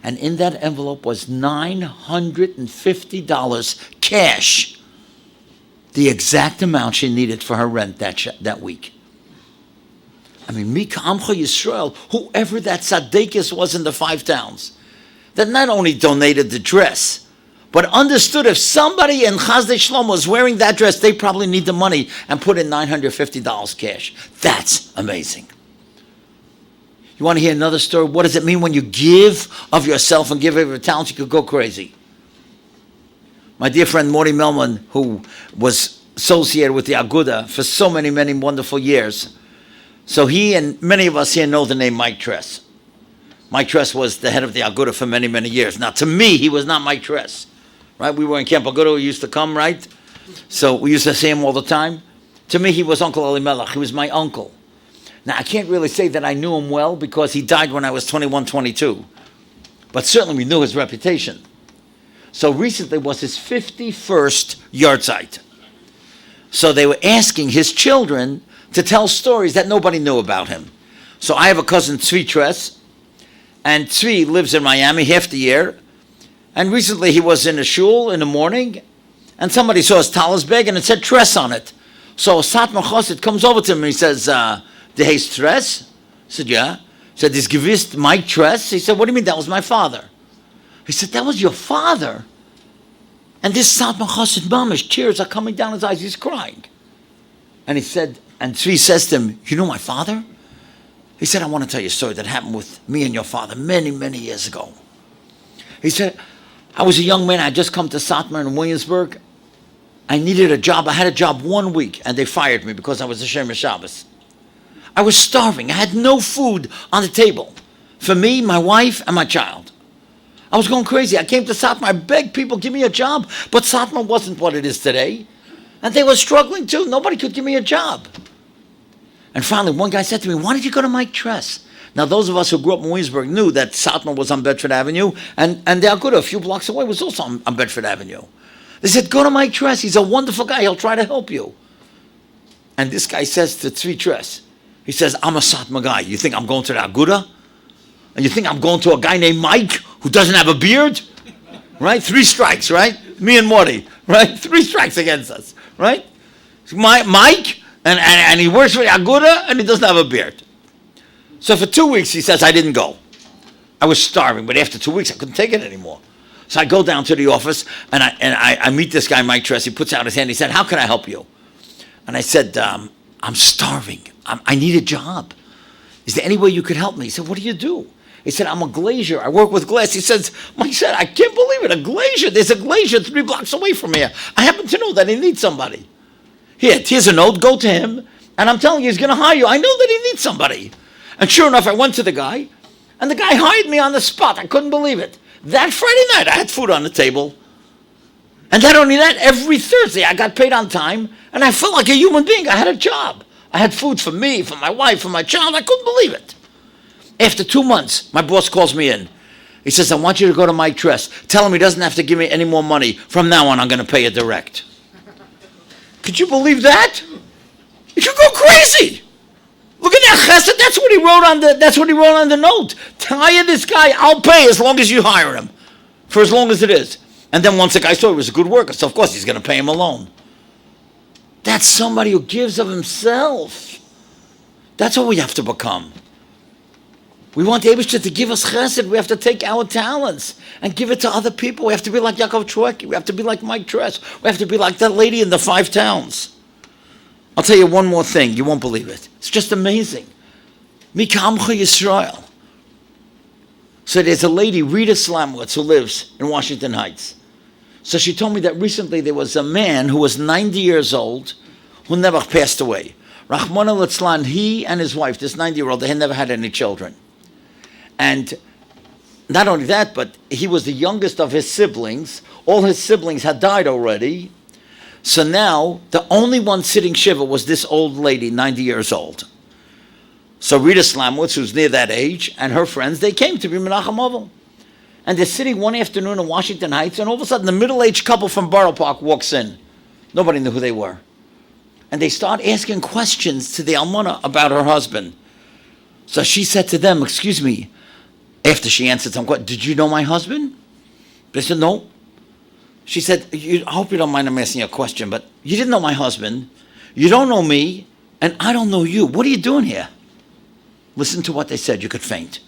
And in that envelope was $950 cash, the exact amount she needed for her rent that week. I mean, Mika Amcha Yisrael, whoever that tzaddikus was in the 5 towns, that not only donated the dress, but understood if somebody in Chesed Shlomo was wearing that dress, they probably need the money, and put in $950 cash. That's amazing. You want to hear another story? What does it mean when you give of yourself and give of your talents? You could go crazy. My dear friend Morty Melman, who was associated with the Aguda for so many, many wonderful years. So he and many of us here know the name Mike Tress. Mike Tress was the head of the Aguda for many, many years. Now, to me, he was not Mike Tress. Right? We were in Camp Aguda. We used to come, right? So we used to see him all the time. To me, he was Uncle Elimelech. He was my uncle. Now, I can't really say that I knew him well because he died when I was 21, 22. But certainly we knew his reputation. So recently was his 51st yahrzeit. So they were asking his children to tell stories that nobody knew about him. So I have a cousin, Tzvi Tress, and Tzvi lives in Miami half the year. And recently he was in a shul in the morning, and somebody saw his talis bag, and it said Tress on it. So Satmar Chassid comes over to him, and he says, "De heist Tress?" I said, "Yeah." He said, "Is gewiss Mike Tress?" He said, "What do you mean? That was my father." He said, "That was your father?" And this Satmar Chassid mamish, tears are coming down his eyes. He's crying. And he said, and Tzvi says to him, "You know my father?" He said, "I want to tell you a story that happened with me and your father many, many years ago." He said, "I was a young man. I had just come to Satmar in Williamsburg. I needed a job. I had a job 1 week, and they fired me because I was a Shomer Shabbos. I was starving. I had no food on the table for me, my wife, and my child. I was going crazy. I came to Satmar. I begged people, give me a job. But Satmar wasn't what it is today. And they were struggling too. Nobody could give me a job. And finally, one guy said to me, 'Why did you go to Mike Tress?' Now, those of us who grew up in Williamsburg knew that Satmar was on Bedford Avenue, and the Aguda, a few blocks away, was also on Bedford Avenue. They said, 'Go to Mike Tress. He's a wonderful guy. He'll try to help you.' And this guy says to Tzvi Tress, he says, 'I'm a Satmar guy. You think I'm going to the Aguda? And you think I'm going to a guy named Mike who doesn't have a beard?' Right? 3 strikes, right? Me and Morty, right? 3 strikes against us, right? Mike, and he works for the Aguda, and he doesn't have a beard. So for 2 weeks, he says, I didn't go. I was starving, but after 2 weeks, I couldn't take it anymore. So I go down to the office, and I meet this guy, Mike Tress. He puts out his hand. He said, 'How can I help you?' And I said, 'I'm starving. I need a job. Is there any way you could help me?' He said, 'What do you do?' He said, 'I'm a glazier. I work with glass.' He says, Mike said, 'I can't believe it. A glazier. There's a glazier 3 blocks away from here. I happen to know that he needs somebody. Here's a note. Go to him. And I'm telling you, he's going to hire you. I know that he needs somebody.' And sure enough, I went to the guy, and the guy hired me on the spot. I couldn't believe it. That Friday night, I had food on the table. And not only that, every Thursday, I got paid on time, and I felt like a human being. I had a job. I had food for me, for my wife, for my child. I couldn't believe it. After 2 months, my boss calls me in. He says, 'I want you to go to Mike Tress. Tell him he doesn't have to give me any more money. From now on, I'm going to pay you direct.' Could you believe that? You could go crazy. Look at that chesed. That's what he wrote on the note. Hire this guy. I'll pay as long as you hire him, for as long as it is. And then once the guy saw he was a good worker, so of course he's going to pay him alone. That's somebody who gives of himself. That's what we have to become. We want the Eibishter to give us chesed. We have to take our talents and give it to other people. We have to be like Yaakov Choueki. We have to be like Mike Tress. We have to be like that lady in the 5 towns. I'll tell you one more thing. You won't believe it. It's just amazing. Mikamcha Yisrael. So there's a lady, Rita Slamowitz, who lives in Washington Heights. So she told me that recently there was a man who was 90 years old who never passed away. Rahmana Litzlan, he and his wife, this 90-year-old, they had never had any children. And not only that, but he was the youngest of his siblings. All his siblings had died already. So now, the only one sitting Shiva was this old lady, 90 years old. So Rita Slamowitz, who's near that age, and her friends, they came to be Menachem Ovel. And they're sitting one afternoon in Washington Heights, and all of a sudden, the middle-aged couple from Borough Park walks in. Nobody knew who they were. And they start asking questions to the Almana about her husband. So she said to them, excuse me, after she answered some questions, did you know my husband? They said, no. She said, I hope you don't mind I'm asking you a question, but you didn't know my husband, you don't know me, and I don't know you. What are you doing here? Listen to what they said. You could faint.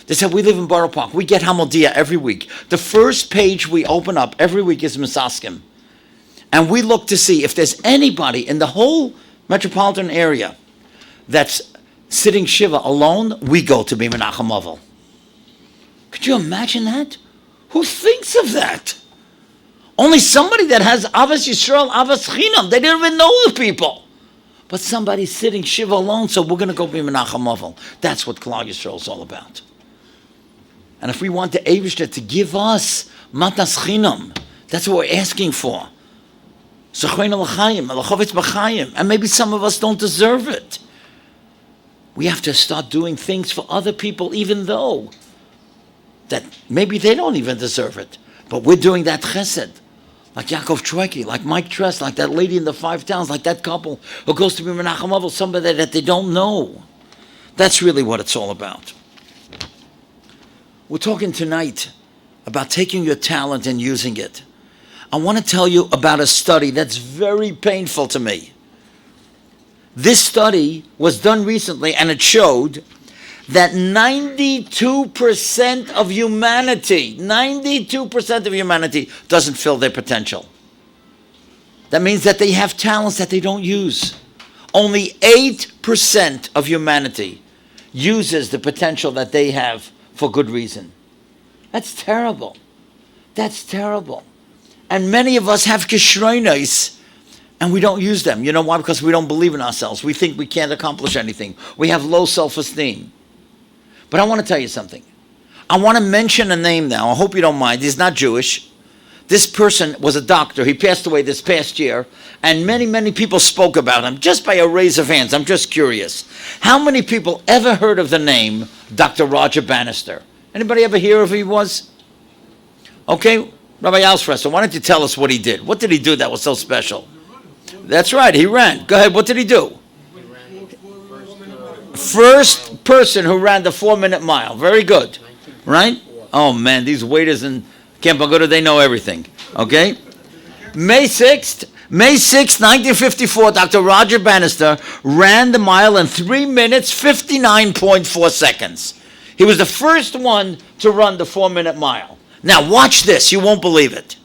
They said, we live in Borough Park. We get Hamodia every week. The first page we open up every week is Misaskim. And we look to see if there's anybody in the whole metropolitan area that's sitting Shiva alone, we go to be Menachem Ovel. Could you imagine that? Who thinks of that? Only somebody that has Avas Yisrael, Avas Chinam. They didn't even know the people. But somebody's sitting Shiva alone, so we're going to go be Menachem Ovel. That's what Klal Yisrael is all about. And if we want the Eibishter to give us Matas Chinam, that's what we're asking for. And maybe some of us don't deserve it. We have to start doing things for other people, even though that maybe they don't even deserve it. But we're doing that chesed. Like Yaakov Choueki, like Mike Tress, like that lady in the 5 towns, like that couple who goes to be Menachem Ovel, somebody that they don't know. That's really what it's all about. We're talking tonight about taking your talent and using it. I want to tell you about a study that's very painful to me. This study was done recently, and it showed that 92% of humanity, 92% of humanity doesn't fill their potential. That means that they have talents that they don't use. Only 8% of humanity uses the potential that they have for good reason. That's terrible. That's terrible. And many of us have kishronos, and we don't use them. You know why? Because we don't believe in ourselves. We think we can't accomplish anything. We have low self-esteem. But I want to tell you something. I want to mention a name now. I hope you don't mind. He's not Jewish. This person was a doctor. He passed away this past year, and many, many people spoke about him just by a raise of hands. I'm just curious. How many people ever heard of the name Dr. Roger Bannister? Anybody ever hear of who he was? Okay, Rabbi Alfredo, why don't you tell us what he did? What did he do that was so special? That's right, he ran. Go ahead, what did he do? First person who ran the 4-minute mile. Very good. Right? Oh man, these waiters in Camp Aguda, they know everything. Okay? May 6th, 1954, Dr. Roger Bannister ran the mile in 3 minutes, 59.4 seconds. He was the first one to run the 4-minute mile. Now watch this, you won't believe it.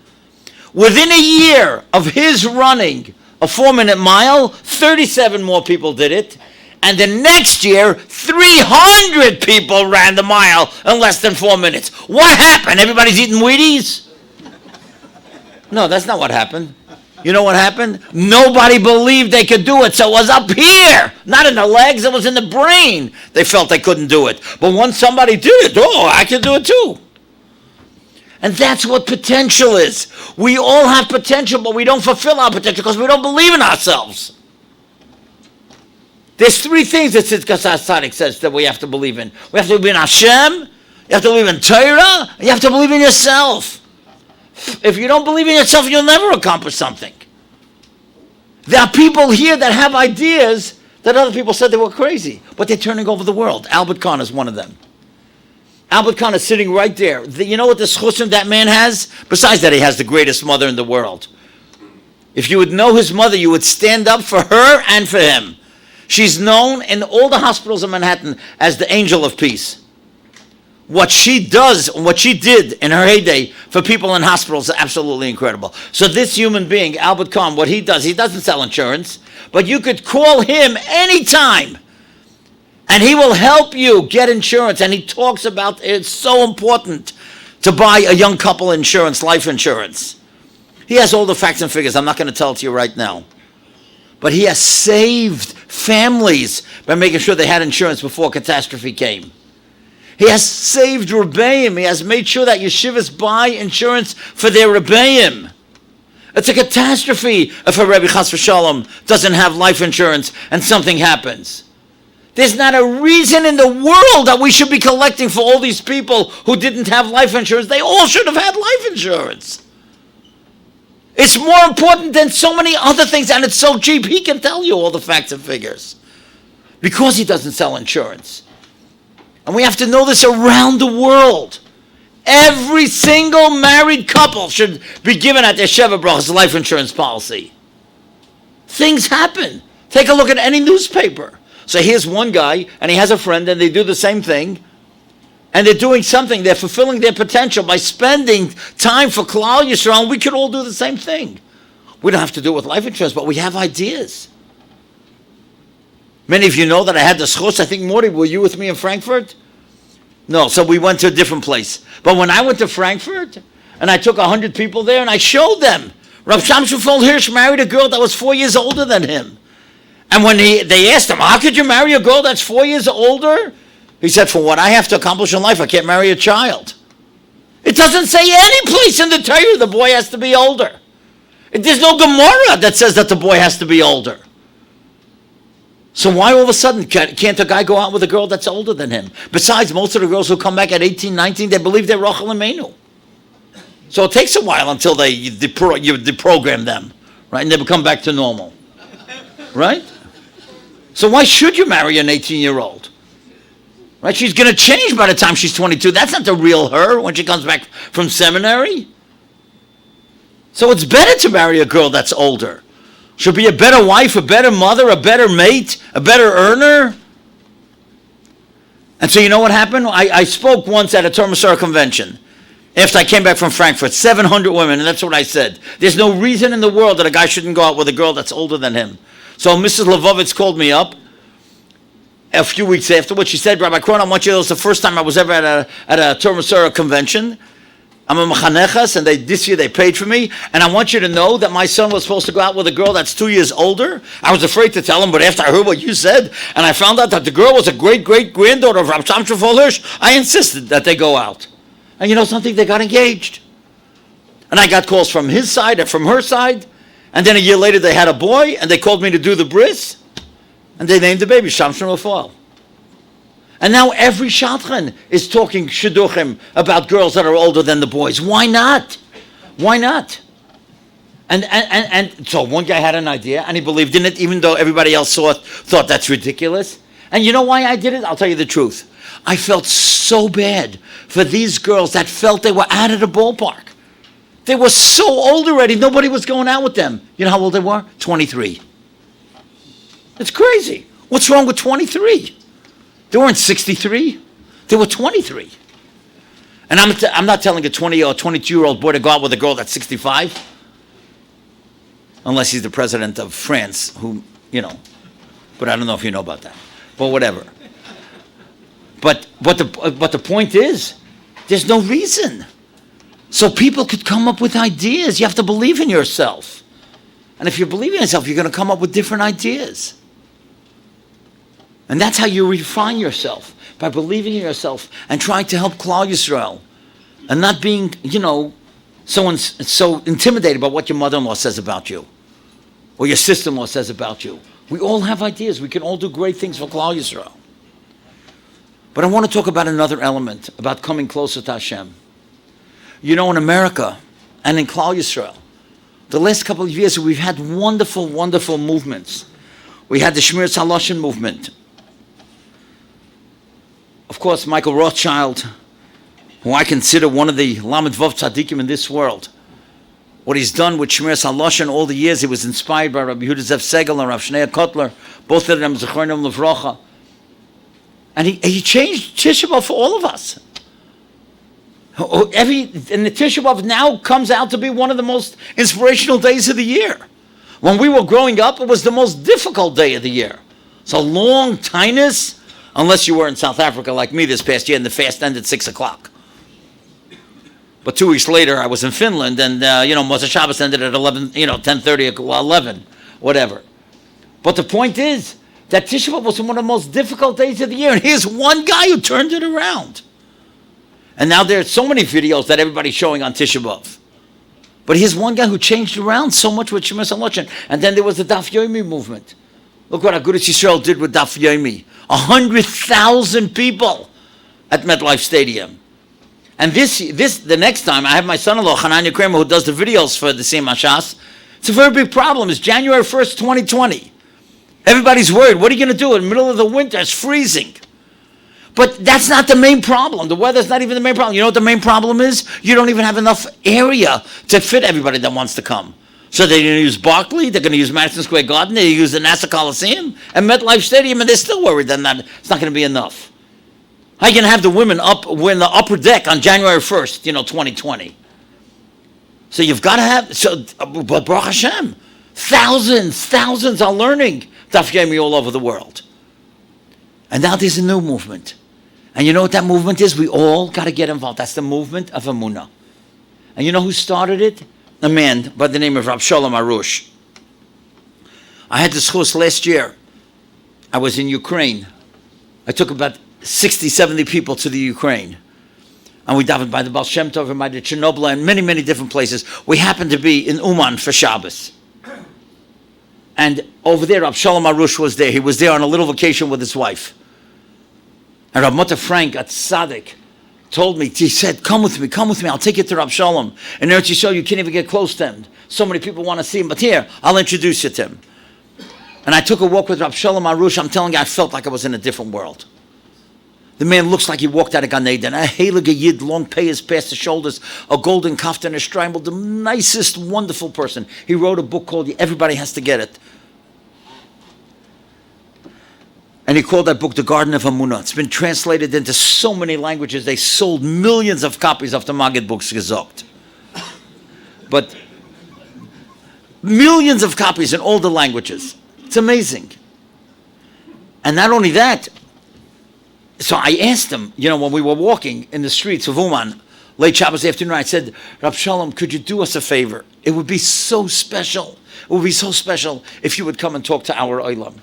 Within a year of his running a 4-minute mile, 37 more people did it. And the next year, 300 people ran the mile in less than 4 minutes. What happened? Everybody's eating Wheaties? No, that's not what happened. You know what happened? Nobody believed they could do it, so it was up here. Not in the legs, it was in the brain. They felt they couldn't do it. But once somebody did it, oh, I can do it too. And that's what potential is. We all have potential, but we don't fulfill our potential because we don't believe in ourselves. There's 3 things that Tzidkas HaTzadik says that we have to believe in. We have to believe in Hashem, you have to believe in Torah, and you have to believe in yourself. If you don't believe in yourself, you'll never accomplish something. There are people here that have ideas that other people said they were crazy, but they're turning over the world. Albert Kahn is one of them. Albert Kahn is sitting right there. You know what the schusim that man has? Besides that, he has the greatest mother in the world. If you would know his mother, you would stand up for her and for him. She's known in all the hospitals in Manhattan as the Angel of Peace. what she does, what she did in her heyday for people in hospitals is absolutely incredible. So this human being, Albert Kahn, what he doesn't sell insurance, but you could call him anytime and he will help you get insurance. And he talks about it's so important to buy a young couple insurance, life insurance. He has all the facts and figures. I'm not going to tell it to you right now. But he has saved families by making sure they had insurance before catastrophe came. He has saved Rebbeim. He has made sure that yeshivas buy insurance for their Rebbeim. It's a catastrophe if a Rebbe Chas v'Shalom doesn't have life insurance and something happens. There's not a reason in the world that we should be collecting for all these people who didn't have life insurance. They all should have had life insurance. It's more important than so many other things, and it's so cheap. He can tell you all the facts and figures because he doesn't sell insurance. And we have to know this around the world. Every single married couple should be given at their Sheva Brachas life insurance policy. Things happen. Take a look at any newspaper. So here's one guy, and he has a friend, and they do the same thing. And they're doing something. They're fulfilling their potential by spending time for Klal Yisrael. We could all do the same thing. We don't have to do it with life insurance, but we have ideas. Many of you know that I had the schus. I think, Morty, were you with me in Frankfurt? No, so we went to a different place. But when I went to Frankfurt, and I took 100 people there, and I showed them, Rav Shamshon Hirsch married a girl that was 4 years older than him. And when they asked him, how could you marry a girl that's 4 years older? He said, for what I have to accomplish in life, I can't marry a child. It doesn't say any place in the Torah the boy has to be older. There's no Gemara that says that the boy has to be older. So why all of a sudden can't a guy go out with a girl that's older than him? Besides, most of the girls who come back at 18, 19, they believe they're Rachel Imenu. So it takes a while until you deprogram them, right? And they become back to normal, right? So why should you marry an 18-year-old? Right? She's going to change by the time she's 22. That's not the real her when she comes back from seminary. So it's better to marry a girl that's older. She'll be a better wife, a better mother, a better mate, a better earner. And so you know what happened? I spoke once at a Torah Masora convention after I came back from Frankfurt, 700 women, and that's what I said. There's no reason in the world that a guy shouldn't go out with a girl that's older than him. So Mrs. Levovitz called me up a few weeks afterwards. She said, Rabbi Krohn, I want you to know it's the first time I was ever at a Torah Masora convention. I'm a mechanechas, and this year they paid for me. And I want you to know that my son was supposed to go out with a girl that's 2 years older. I was afraid to tell him, but after I heard what you said, and I found out that the girl was a great-great-granddaughter of Rav Shamshon Hirsch, I insisted that they go out. And you know something? They got engaged. And I got calls from his side and from her side. And then a year later they had a boy, and they called me to do the bris. And they named the baby Shamshon Raphael. And now every shadchan is talking shidduchim about girls that are older than the boys. Why not? Why not? And so one guy had an idea, and he believed in it, even though everybody else thought that's ridiculous. And you know why I did it? I'll tell you the truth. I felt so bad for these girls that felt they were out of the ballpark. They were so old already, nobody was going out with them. You know how old they were? 23. It's crazy. What's wrong with 23? They weren't 63. They were 23. And I'm not telling a 20 or 22-year-old boy to go out with a girl that's 65. Unless he's the president of France, who, you know. But I don't know if you know about that. But whatever. But the point is, there's no reason. So people could come up with ideas. You have to believe in yourself. And if you believe in yourself, you're going to come up with different ideas. And that's how you refine yourself, by believing in yourself and trying to help Klal Yisrael. And not being, so intimidated by what your mother-in-law says about you. Or your sister-in-law says about you. We all have ideas. We can all do great things for Klal Yisrael. But I want to talk about another element, about coming closer to Hashem. In America and in Klal Yisrael, the last couple of years we've had wonderful, wonderful movements. We had the Shmiras Haloshin movement. Of course, Michael Rothschild, who I consider one of the Lamed Vav Tzadikim in this world. What he's done with Shmiras Haloshin all the years, he was inspired by Rabbi Yehuda Zev Segel and Rav Shneur Kotler, both of them Zechronim Levrocha. And he changed Tisha B'Av for all of us. And the Tisha B'Av now comes out to be one of the most inspirational days of the year. When we were growing up, it was the most difficult day of the year. It's a long tinus, unless you were in South Africa like me this past year, and the fast ended at 6 o'clock. But 2 weeks later, I was in Finland, and Moshe Shabbos ended at 11, 10:30, 11, whatever. But the point is that Tisha B'Av was one of the most difficult days of the year, and here's one guy who turned it around. And now there's so many videos that everybody's showing on Tisha B'Av. But here's one guy who changed around so much with Shemus HaLoshen. And then there was the Daf Yomi movement. Look what Agudas Yisrael did with Daf Yomi. 100,000 people at MetLife Stadium. And the next time, I have my son-in-law, Hananya Kramer, who does the videos for the Sima Shas. It's a very big problem. It's January 1st, 2020. Everybody's worried. What are you going to do? In the middle of the winter, it's freezing. But that's not the main problem. The weather's not even the main problem. You know what the main problem is? You don't even have enough area to fit everybody that wants to come. So they're going to use Barclay, they're going to use Madison Square Garden, they use the NASA Coliseum and MetLife Stadium, and they're still worried that it's not going to be enough. How are you going to have the women up in the upper deck on January 1st, 2020? So you've got to have, but Baruch Hashem, thousands are learning Daf Yomi all over the world. And now there's a new movement. And you know what that movement is? We all got to get involved. That's the movement of Emunah. And you know who started it? A man by the name of Rab Shalom Arush. I had this chus last year. I was in Ukraine. I took about 60, 70 people to the Ukraine. And we davened by the Baal Shem Tov and by the Chernobyl and many, many different places. We happened to be in Uman for Shabbos. And over there, Rab Shalom Arush was there. He was there on a little vacation with his wife. And Rav Mota Frank at Tzaddik told me, he said, come with me, I'll take you to Rav Shalom. And Eretz Yisrael, you can't even get close to him. So many people want to see him, but here, I'll introduce you to him. And I took a walk with Rav Shalom Arush. I'm telling you, I felt like I was in a different world. The man looks like he walked out of Gan Eden. A heilige yid, long payas past the shoulders, a golden kaftan, a shtreimel, the nicest, wonderful person. He wrote a book called Everybody Has to Get It. And he called that book The Garden of Emunah. It's been translated into so many languages. They sold millions of copies of the Maggid books gesagt. But millions of copies in all the languages. It's amazing. And not only that, so I asked him, when we were walking in the streets of Uman, late Shabbos afternoon, I said, Rab Shalom, could you do us a favor? It would be so special. It would be so special if you would come and talk to our Olam.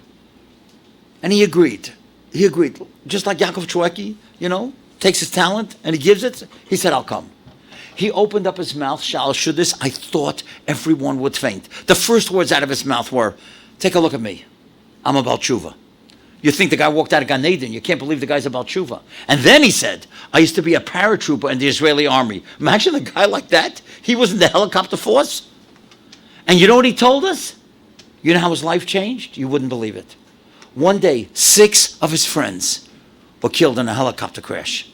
And he agreed. Just like Yaakov Choueki, takes his talent and he gives it. He said, I'll come. He opened up his mouth, Shal Shudis. I thought everyone would faint. The first words out of his mouth were, take a look at me. I'm a Baal Tshuva. You think the guy walked out of Gan Eden. You can't believe the guy's a Baal Tshuva. And then he said, I used to be a paratrooper in the Israeli army. Imagine a guy like that. He was in the helicopter force. And you know what he told us? You know how his life changed? You wouldn't believe it. One day, 6 of his friends were killed in a helicopter crash.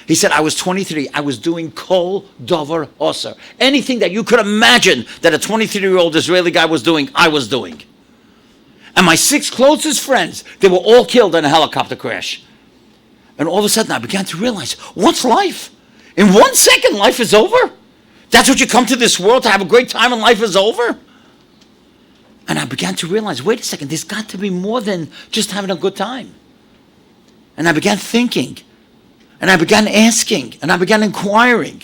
He said, I was 23. I was doing kol dover oser. Anything that you could imagine that a 23-year-old Israeli guy was doing, I was doing. And my 6 closest friends, they were all killed in a helicopter crash. And all of a sudden, I began to realize, what's life? In 1 second, life is over? That's what you come to this world, to have a great time and life is over? And I began to realize, wait a second, there's got to be more than just having a good time. And I began thinking, and I began asking, and I began inquiring.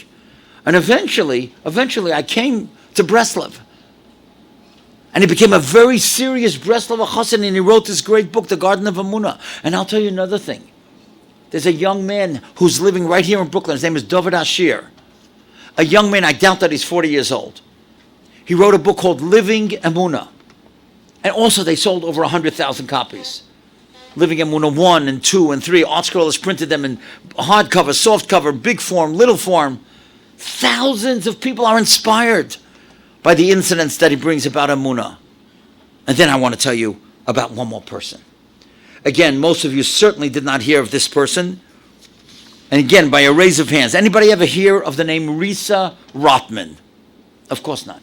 And eventually I came to Breslov. And he became a very serious Breslover Chassid, and he wrote this great book, The Garden of Emunah. And I'll tell you another thing. There's a young man who's living right here in Brooklyn. His name is David Ashir. A young man, I doubt that he's 40 years old. He wrote a book called Living Emunah. And also they sold over 100,000 copies. Living Emunah 1 and 2 and 3. Art Scroll has printed them in hardcover, softcover, big form, little form. Thousands of people are inspired by the incidents that he brings about Emunah. And then I want to tell you about one more person. Again, most of you certainly did not hear of this person. And again, by a raise of hands. Anybody ever hear of the name Risa Rotman? Of course not.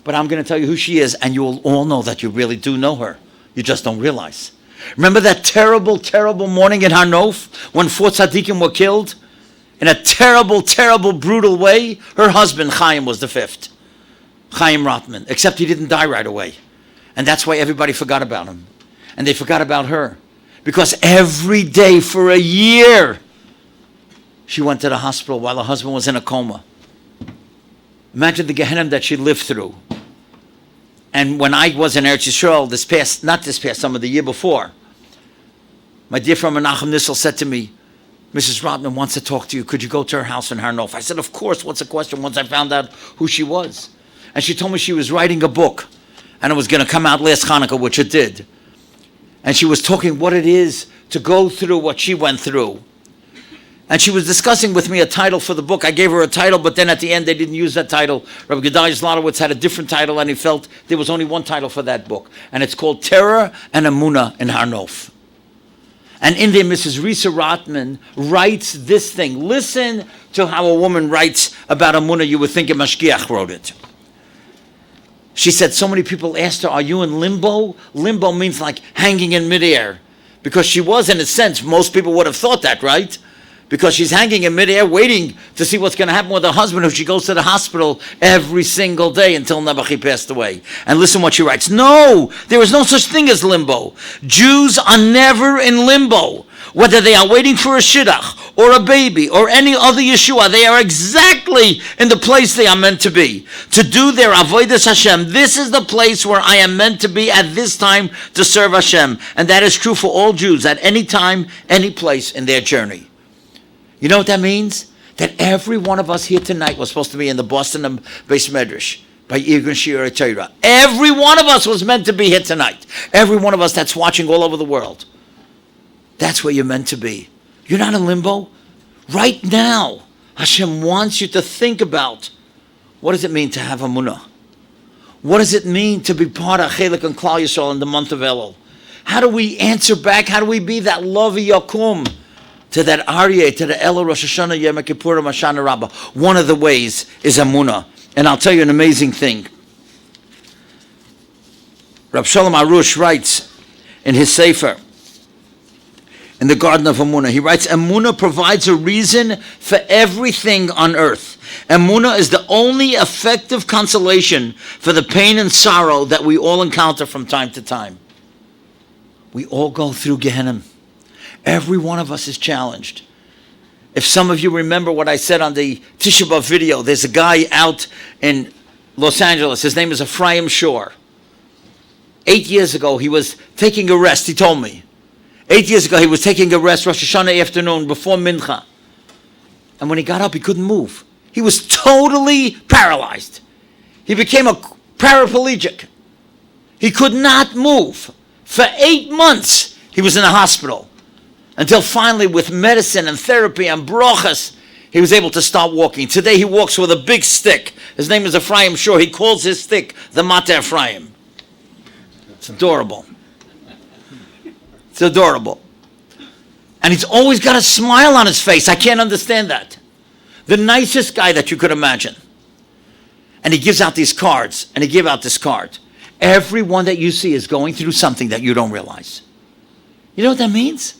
But I'm going to tell you who she is, and you will all know that you really do know her. You just don't realize. Remember that terrible, terrible morning in Hanof when 4 tzaddikim were killed? in a terrible, terrible, brutal way. Her husband, Chaim, was the fifth. Chaim Rotman, except he didn't die right away. And that's why everybody forgot about him. And they forgot about her. Because every day for a year, she went to the hospital while her husband was in a coma. Imagine the Gehenna that she lived through. And when I was in Eretz Yisrael, not this past summer, the year before, my dear friend Menachem Nissel said to me, Mrs. Rotman wants to talk to you. Could you go to her house in Har Nof? I said, of course. What's the question? Once I found out who she was. And she told me she was writing a book. And it was going to come out last Hanukkah, which it did. And she was talking what it is to go through what she went through. And she was discussing with me a title for the book. I gave her a title, but then at the end they didn't use that title. Rabbi Gedalia Zlotowitz had a different title, and he felt there was only one title for that book. And it's called Terror and Emunah in Har Nof. And in there, Mrs. Risa Rotman writes this thing. Listen to how a woman writes about Emunah. You would think a Mashgiach wrote it. She said so many people asked her, are you in limbo? Limbo means like hanging in midair. Because she was, in a sense, most people would have thought that, right? Because she's hanging in midair waiting to see what's going to happen with her husband, who she goes to the hospital every single day until Nebuchadnezzar passed away. And listen what she writes. No, there is no such thing as limbo. Jews are never in limbo. Whether they are waiting for a shidduch or a baby or any other Yeshua, they are exactly in the place they are meant to be. To do their avodas Hashem. This is the place where I am meant to be at this time to serve Hashem. And that is true for all Jews at any time, any place in their journey. You know what that means? That every one of us here tonight was supposed to be in the Boston Beis Medrash by Irgun Shir Torah. Every one of us was meant to be here tonight. Every one of us that's watching all over the world. That's where you're meant to be. You're not in limbo. Right now, Hashem wants you to think about what does it mean to have Emunah? What does it mean to be part of Chelik and Klal Yisrael in the month of Elul? How do we answer back? How do we be that Lovi Yakum? To that Aryeh, to the Elul, Rosh Hashanah, Yom Kippurim, Hoshana Rabbah. One of the ways is Emunah. And I'll tell you an amazing thing. Rab Shalom Arush writes in his Sefer, in the Garden of Emunah, he writes, Emunah provides a reason for everything on earth. Emunah is the only effective consolation for the pain and sorrow that we all encounter from time to time. We all go through Gehenna. Every one of us is challenged. If some of you remember what I said on the Tisha B'Av video, there's a guy out in Los Angeles. His name is Ephraim Shore. 8 years ago, he was taking a rest, he told me. 8 years ago, he was taking a rest, Rosh Hashanah afternoon, before Mincha. And when he got up, he couldn't move. He was totally paralyzed. He became a paraplegic. He could not move. For 8 months, he was in the hospital. Until finally, with medicine and therapy and brochas, he was able to start walking. Today, he walks with a big stick. His name is Ephraim Shore. He calls his stick the Mata Ephraim. It's adorable. It's adorable. And he's always got a smile on his face. I can't understand that. The nicest guy that you could imagine. And he gives out these cards. And he gave out this card. Everyone that you see is going through something that you don't realize. You know what that means?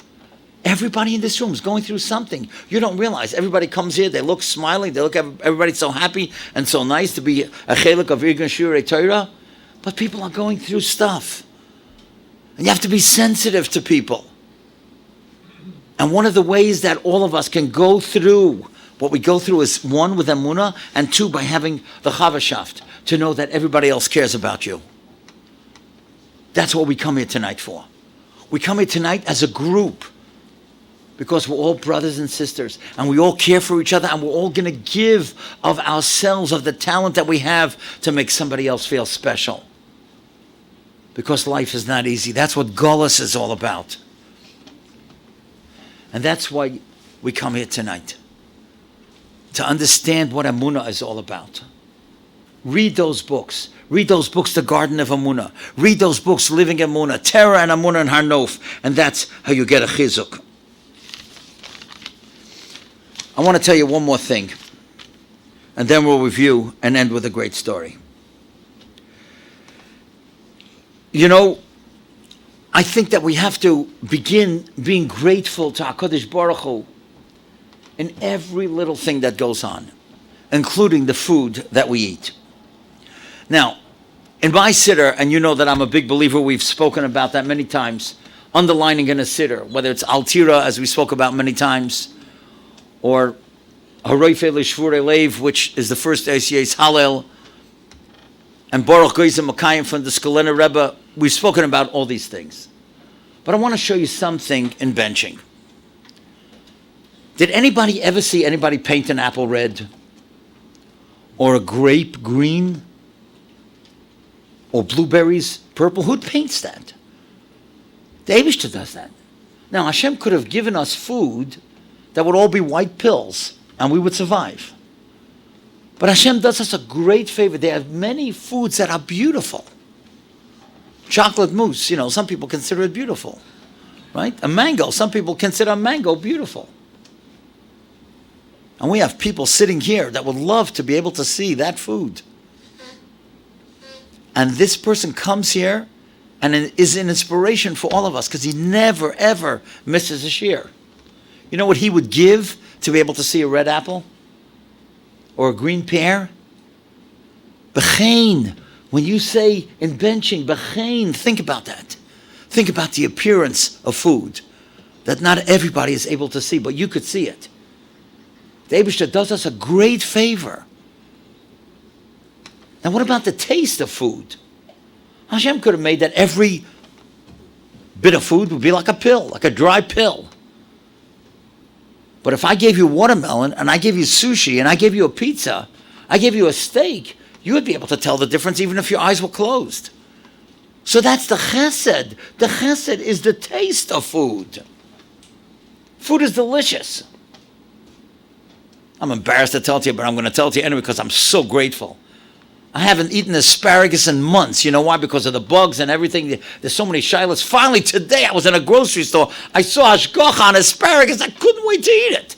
Everybody in this room is going through something. You don't realize. Everybody comes here, they look smiling, they look, everybody's so happy and so nice to be a chelik of Irgun Shirei Torah. But people are going through stuff. And you have to be sensitive to people. And one of the ways that all of us can go through what we go through is, one, with Emunah, and two, by having the Chavashaft, to know that everybody else cares about you. That's what we come here tonight for. We come here tonight as a group. Because we're all brothers and sisters, and we all care for each other, and we're all going to give of ourselves, of the talent that we have, to make somebody else feel special. Because life is not easy. That's what Golus is all about. And that's why we come here tonight. To understand what Emunah is all about. Read those books. Read those books, The Garden of Emunah. Read those books, Living Emunah, Terror and Emunah in Har Nof. And that's how you get a chizuk. I want to tell you one more thing, and then we'll review and end with a great story. You know, I think that we have to begin being grateful to HaKadosh Baruch Hu in every little thing that goes on, including the food that we eat. Now, in my siddur, and you know that I'm a big believer, we've spoken about that many times, underlining in a siddur, whether it's Altira, as we spoke about many times, or Haroife L'Shvurei Leiv, which is the first ACA's Hallel, and Baruch Goyzim Makayim from the Skolena Rebbe. We've spoken about all these things. But I want to show you something in benching. Did anybody ever see anybody paint an apple red? Or a grape green? Or blueberries purple? Who paints that? The Eibishter does that. Now, Hashem could have given us food that would all be white pills, and we would survive. But Hashem does us a great favor. There are many foods that are beautiful. Chocolate mousse, some people consider it beautiful, right? A mango, some people consider a mango beautiful. And we have people sitting here that would love to be able to see that food. And this person comes here and is an inspiration for all of us because he never, ever misses a shiur. You know what he would give to be able to see a red apple? Or a green pear? B'chein. When you say in benching, b'chein, think about that. Think about the appearance of food that not everybody is able to see, but you could see it. The Eibishter does us a great favor. Now what about the taste of food? Hashem could have made that every bit of food would be like a pill, like a dry pill. But if I gave you watermelon, and I gave you sushi, and I gave you a pizza, I gave you a steak, you would be able to tell the difference even if your eyes were closed. So that's the chesed. The chesed is the taste of food. Food is delicious. I'm embarrassed to tell it to you, but I'm going to tell it to you anyway because I'm so grateful. I haven't eaten asparagus in months. You know why? Because of the bugs and everything. There's so many shilas. Finally, today, I was in a grocery store. I saw hashgacha on asparagus. I couldn't wait to eat it.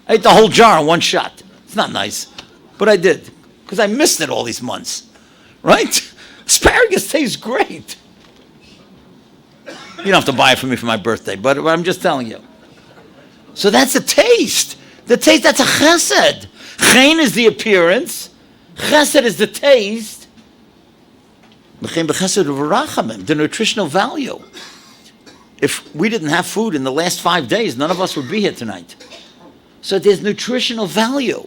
I ate the whole jar in one shot. It's not nice, but I did because I missed it all these months. Right? Asparagus tastes great. You don't have to buy it for me for my birthday, but I'm just telling you. So that's a taste. The taste, that's a chesed. Chen is the appearance. Chesed is the taste. The nutritional value. If we didn't have food in the last 5 days, none of us would be here tonight. So there's nutritional value.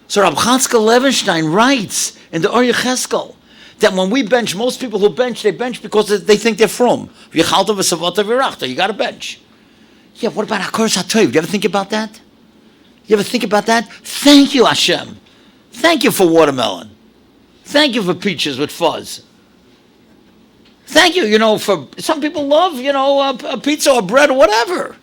So Rabbi Chatzkel Levenstein writes in the Or Yecheskel that when we bench, most people who bench, they bench because they think they're from. You got to bench. Yeah, what about Hakaras HaTov? You ever think about that? You ever think about that? Thank you, Hashem. Thank you for watermelon. Thank you for peaches with fuzz. Thank you, for some people love, a pizza or bread or whatever.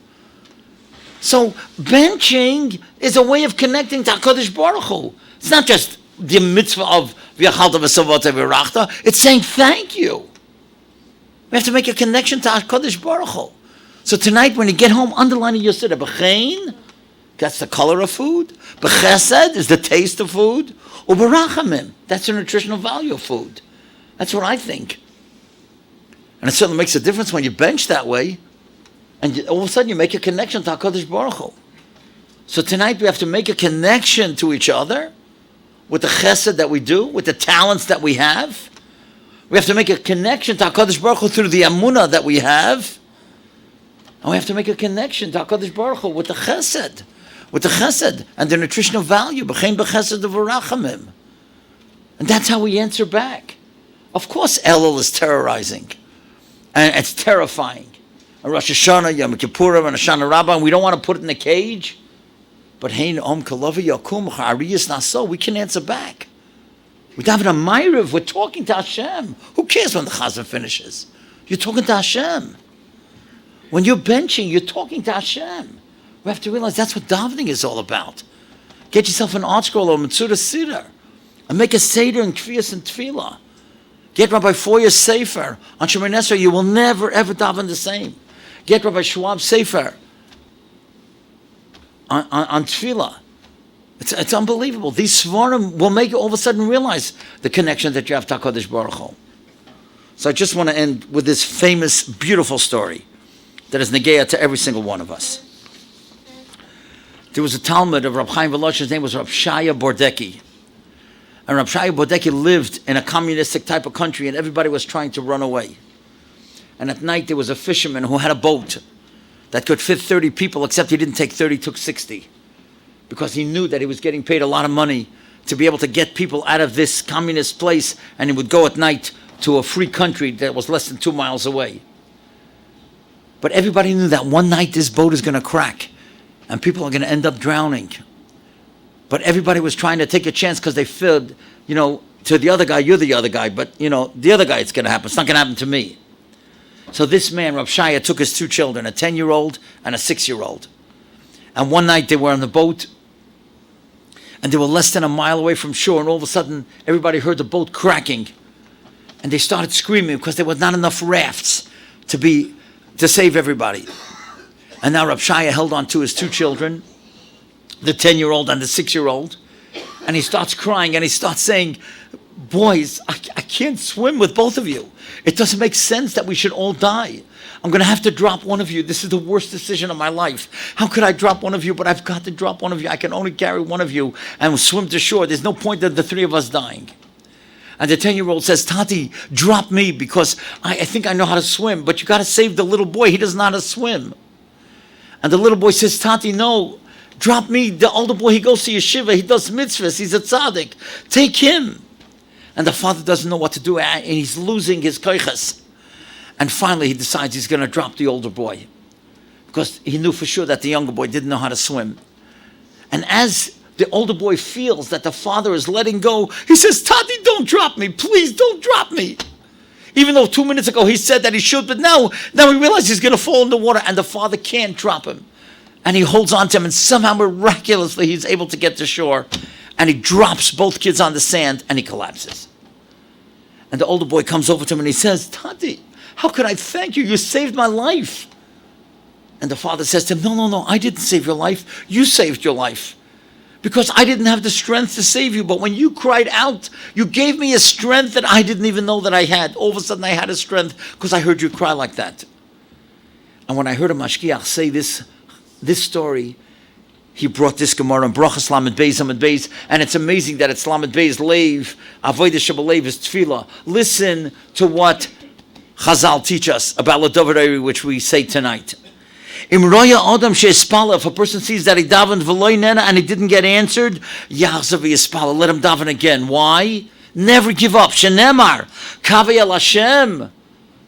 So benching is a way of connecting to HaKadosh Baruch Hu. It's not just the mitzvah of v'yachalta v'savota v'rachta. It's saying thank you. We have to make a connection to HaKadosh Baruch Hu. So tonight when you get home, underlining your siddur, b'chein, that's the color of food. B'chesed is the taste of food. U'barachamim, that's the nutritional value of food. That's what I think. And it certainly makes a difference when you bench that way, and all of a sudden you make a connection to HaKadosh Baruch Hu. So tonight we have to make a connection to each other with the chesed that we do, with the talents that we have. We have to make a connection to HaKadosh Baruch Hu through the emunah that we have. And we have to make a connection to HaKadosh Baruch Hu with the chesed. With the chesed and the nutritional value. B'chein b'chesed v'rachamim. And that's how we answer back. Of course Elul is terrorizing. And it's terrifying. And Rosh Hashanah, Yom Kippurim, and Hoshana Rabbah, and we don't want to put it in a cage. But Hein Om Kalavi Yakum Cha'ariyas Naso, we can answer back. We have a Ma'ariv, we're talking to Hashem. Who cares when the Chazan finishes? You're talking to Hashem. When you're benching, you're talking to Hashem. We have to realize that's what davening is all about. Get yourself an art scroll or Mitzvah Siddur and make a Seder and Kfiyas and Tefillah. Get Rabbi Foyer's Sefer on Shemoneh Esrei. You will never, ever daven the same. Get Rabbi Schwab's Sefer on Tefillah. It's unbelievable. These Svarim will make you all of a sudden realize the connection that you have to HaKadosh Baruch Hu. So I just want to end with this famous, beautiful story that is negeah to every single one of us. there was a Talmud of Rab Chaim Velosh. His name was Rab Shaya Bordecki. And Rab Shaya Bordecki lived in a communistic type of country, and everybody was trying to run away. And at night there was a fisherman who had a boat that could fit 30 people, except he didn't take 30, took 60. Because he knew that he was getting paid a lot of money to be able to get people out of this communist place, and he would go at night to a free country that was less than 2 miles away. But everybody knew that one night this boat is going to crack, and people are going to end up drowning. But everybody was trying to take a chance because they felt, to the other guy, you're the other guy, but, the other guy, it's going to happen. It's not going to happen to me. So this man, Rav Shaya, took his 2 children, a 10-year-old and a 6-year-old. And one night they were on the boat, and they were less than a mile away from shore, and all of a sudden everybody heard the boat cracking. And they started screaming because there was not enough rafts to save everybody. And now Rav Shaya held on to his 2 children, the 10-year-old and the 6-year-old, and he starts crying and he starts saying, boys, I can't swim with both of you. It doesn't make sense that we should all die. I'm going to have to drop one of you. This is the worst decision of my life. How could I drop one of you? But I've got to drop one of you. I can only carry one of you and swim to shore. There's no point in the 3 of us dying. And the 10-year-old says, Tati, drop me because I think I know how to swim, but you got to save the little boy. He doesn't know how to swim. And the little boy says, Tati, no, drop me. The older boy, he goes to yeshiva. He does mitzvahs. He's a tzaddik. Take him. And the father doesn't know what to do, and he's losing his koiches. And finally he decides he's going to drop the older boy because he knew for sure that the younger boy didn't know how to swim. And as the older boy feels that the father is letting go, he says, Tati, don't drop me. Please don't drop me. Even though 2 minutes ago he said that he should, but now he realizes he's going to fall in the water, and the father can't drop him. And he holds on to him, and somehow miraculously he's able to get to shore. And he drops both kids on the sand, and he collapses. And the older boy comes over to him and he says, Tati, how could I thank you? You saved my life. And the father says to him, no, I didn't save your life. You saved your life. Because I didn't have the strength to save you. But when you cried out, you gave me a strength that I didn't even know that I had. All of a sudden I had a strength because I heard you cry like that. And when I heard a mashgiach say this story, he brought this Gemara in Brachas Lamed Beis, and it's amazing that it's Lamed Beis Leiv, Avodah Shebelev is Tefillah. Listen to what Chazal teach us about L'Dover Eiri, which we say tonight. Im roya adam she'espala, if a person sees that he davened v'loy nena and he didn't get answered, yachzav v'yespala, let him daven again. Why? Never give up. Shenemar, kavei el Hashem,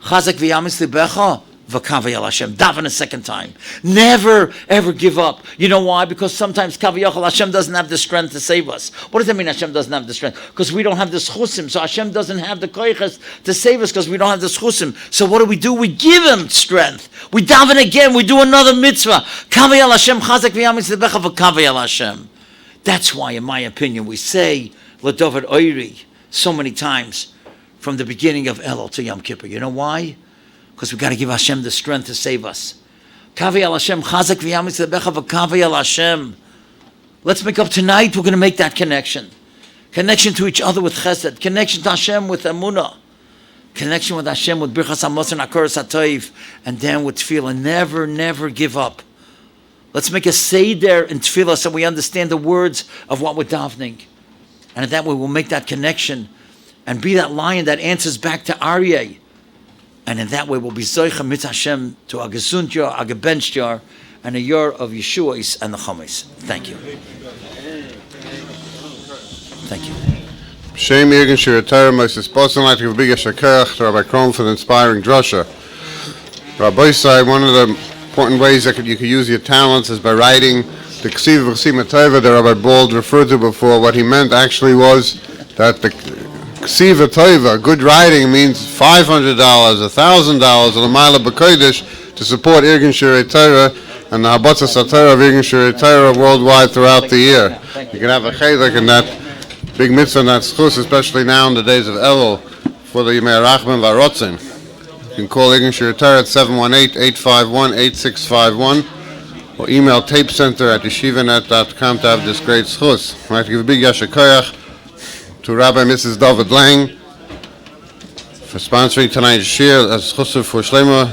chazak v'yamis libecha, v'kavei el Hashem. Daven a second time. Never, ever give up. You know why? Because sometimes kavei el Hashem doesn't have the strength to save us. What does that mean, Hashem doesn't have the strength? Because we don't have the schusim. So Hashem doesn't have the koiches to save us because we don't have the schusim. So what do? We give him strength. We daven again. We do another mitzvah. Kavei el Hashem, chazak v'yamis libecha, v'kavei el Hashem. That's why, in my opinion, we say L'Dover Eiri so many times from the beginning of Elul to Yom Kippur. You know why? Because we've got to give Hashem the strength to save us. Kavei el Hashem, chazak v'yamis lebecha v'kavei el Hashem. Let's make up tonight. We're going to make that connection. Connection to each other with Chesed. Connection to Hashem with Emunah. Connection with Hashem with Birchas Amos and Akoros HaToiv. And then with Tefillah. Never, never give up. Let's make a seder in Tefillah so we understand the words of what we're davening. And that way we'll make that connection and be that lion that answers back to Aryeh. And in that way, we'll be Zoicha mit Hashem to a gesund yar, a gebencht yar, and a yar of Yeshua's and the Chomis. Thank you. Thank you. Shem Irgen Shir Torah, Moses Boston, like to give a big Yeshakach to Rabbi Krohn for the inspiring drasha. Rabbi Paysach, one of the important ways that you could use your talents is by writing the Ksiv V'Chsim Tova that Rabbi Bald referred to before. What he meant actually was that the Ksiva Tova, good writing, means $500, $1,000, or the Mila B'Kodesh to support Irgen Shirei Torah and the Habatzas HaTorah of Irgen Shirei Torah worldwide throughout the year. You can have a chedek in that big mitzvah and that schus, especially now in the days of Elul, for the Yimei Rachman V'Arotzin. You can call Irgen Shirei Torah at 718-851-8651 or email tapecenter@yeshivanet.com to have this great schus. I'd like to give a big yashar to Rabbi and Mrs. David Lang for sponsoring tonight's shir as chusuf for Shlema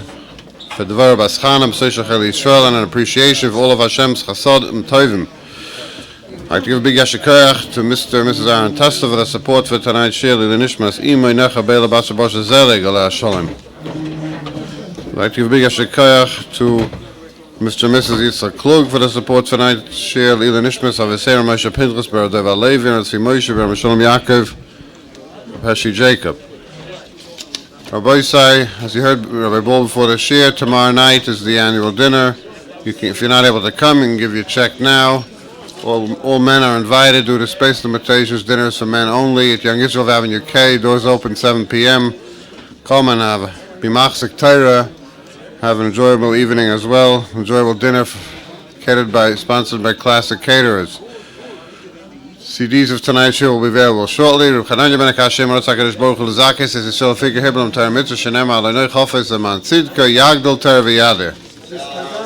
for Dvar Baschanim, Seshach El Yisrael, and an appreciation for all of Hashem's Chesed and Tovim. I'd like to give a big yashikayach to Mr. and Mrs. Aaron Testa for the support for tonight's shir Lili Nishmas Imoy Necha Beila Basa Bosha Zelig Aleh Shalom. I'd like to give a big yashikayach to Mr. and Mrs. Yitzchak Klug for the support for tonight's shir Lili Nishmas Aviseir Moshe Pinchas Ber Deva Levi and Tzvi Moshe Ber Meshalom Yaakov Heshi Jacob. Rabbi Paysach, as you heard Rabbi Bol before the shir, tomorrow night is the annual dinner. If you're not able to come, you can give your check now. All men are invited due to space limitations. Dinner is for men only at Young Israel Avenue K. Doors open 7 p.m. Come and have B'machzik Torah. Have an enjoyable evening as well. Enjoyable dinner sponsored by Classic Caterers. CDs of tonight's show will be available shortly. Reb Chananya ben Hashem Ratzak Kadosh Baruch Hu L'Zakis is Yisrael Figure Hebron Torah Mitzvah Shenem Alei Noich Hofez Aman Tzidka Yagdol Torah V'Yadir.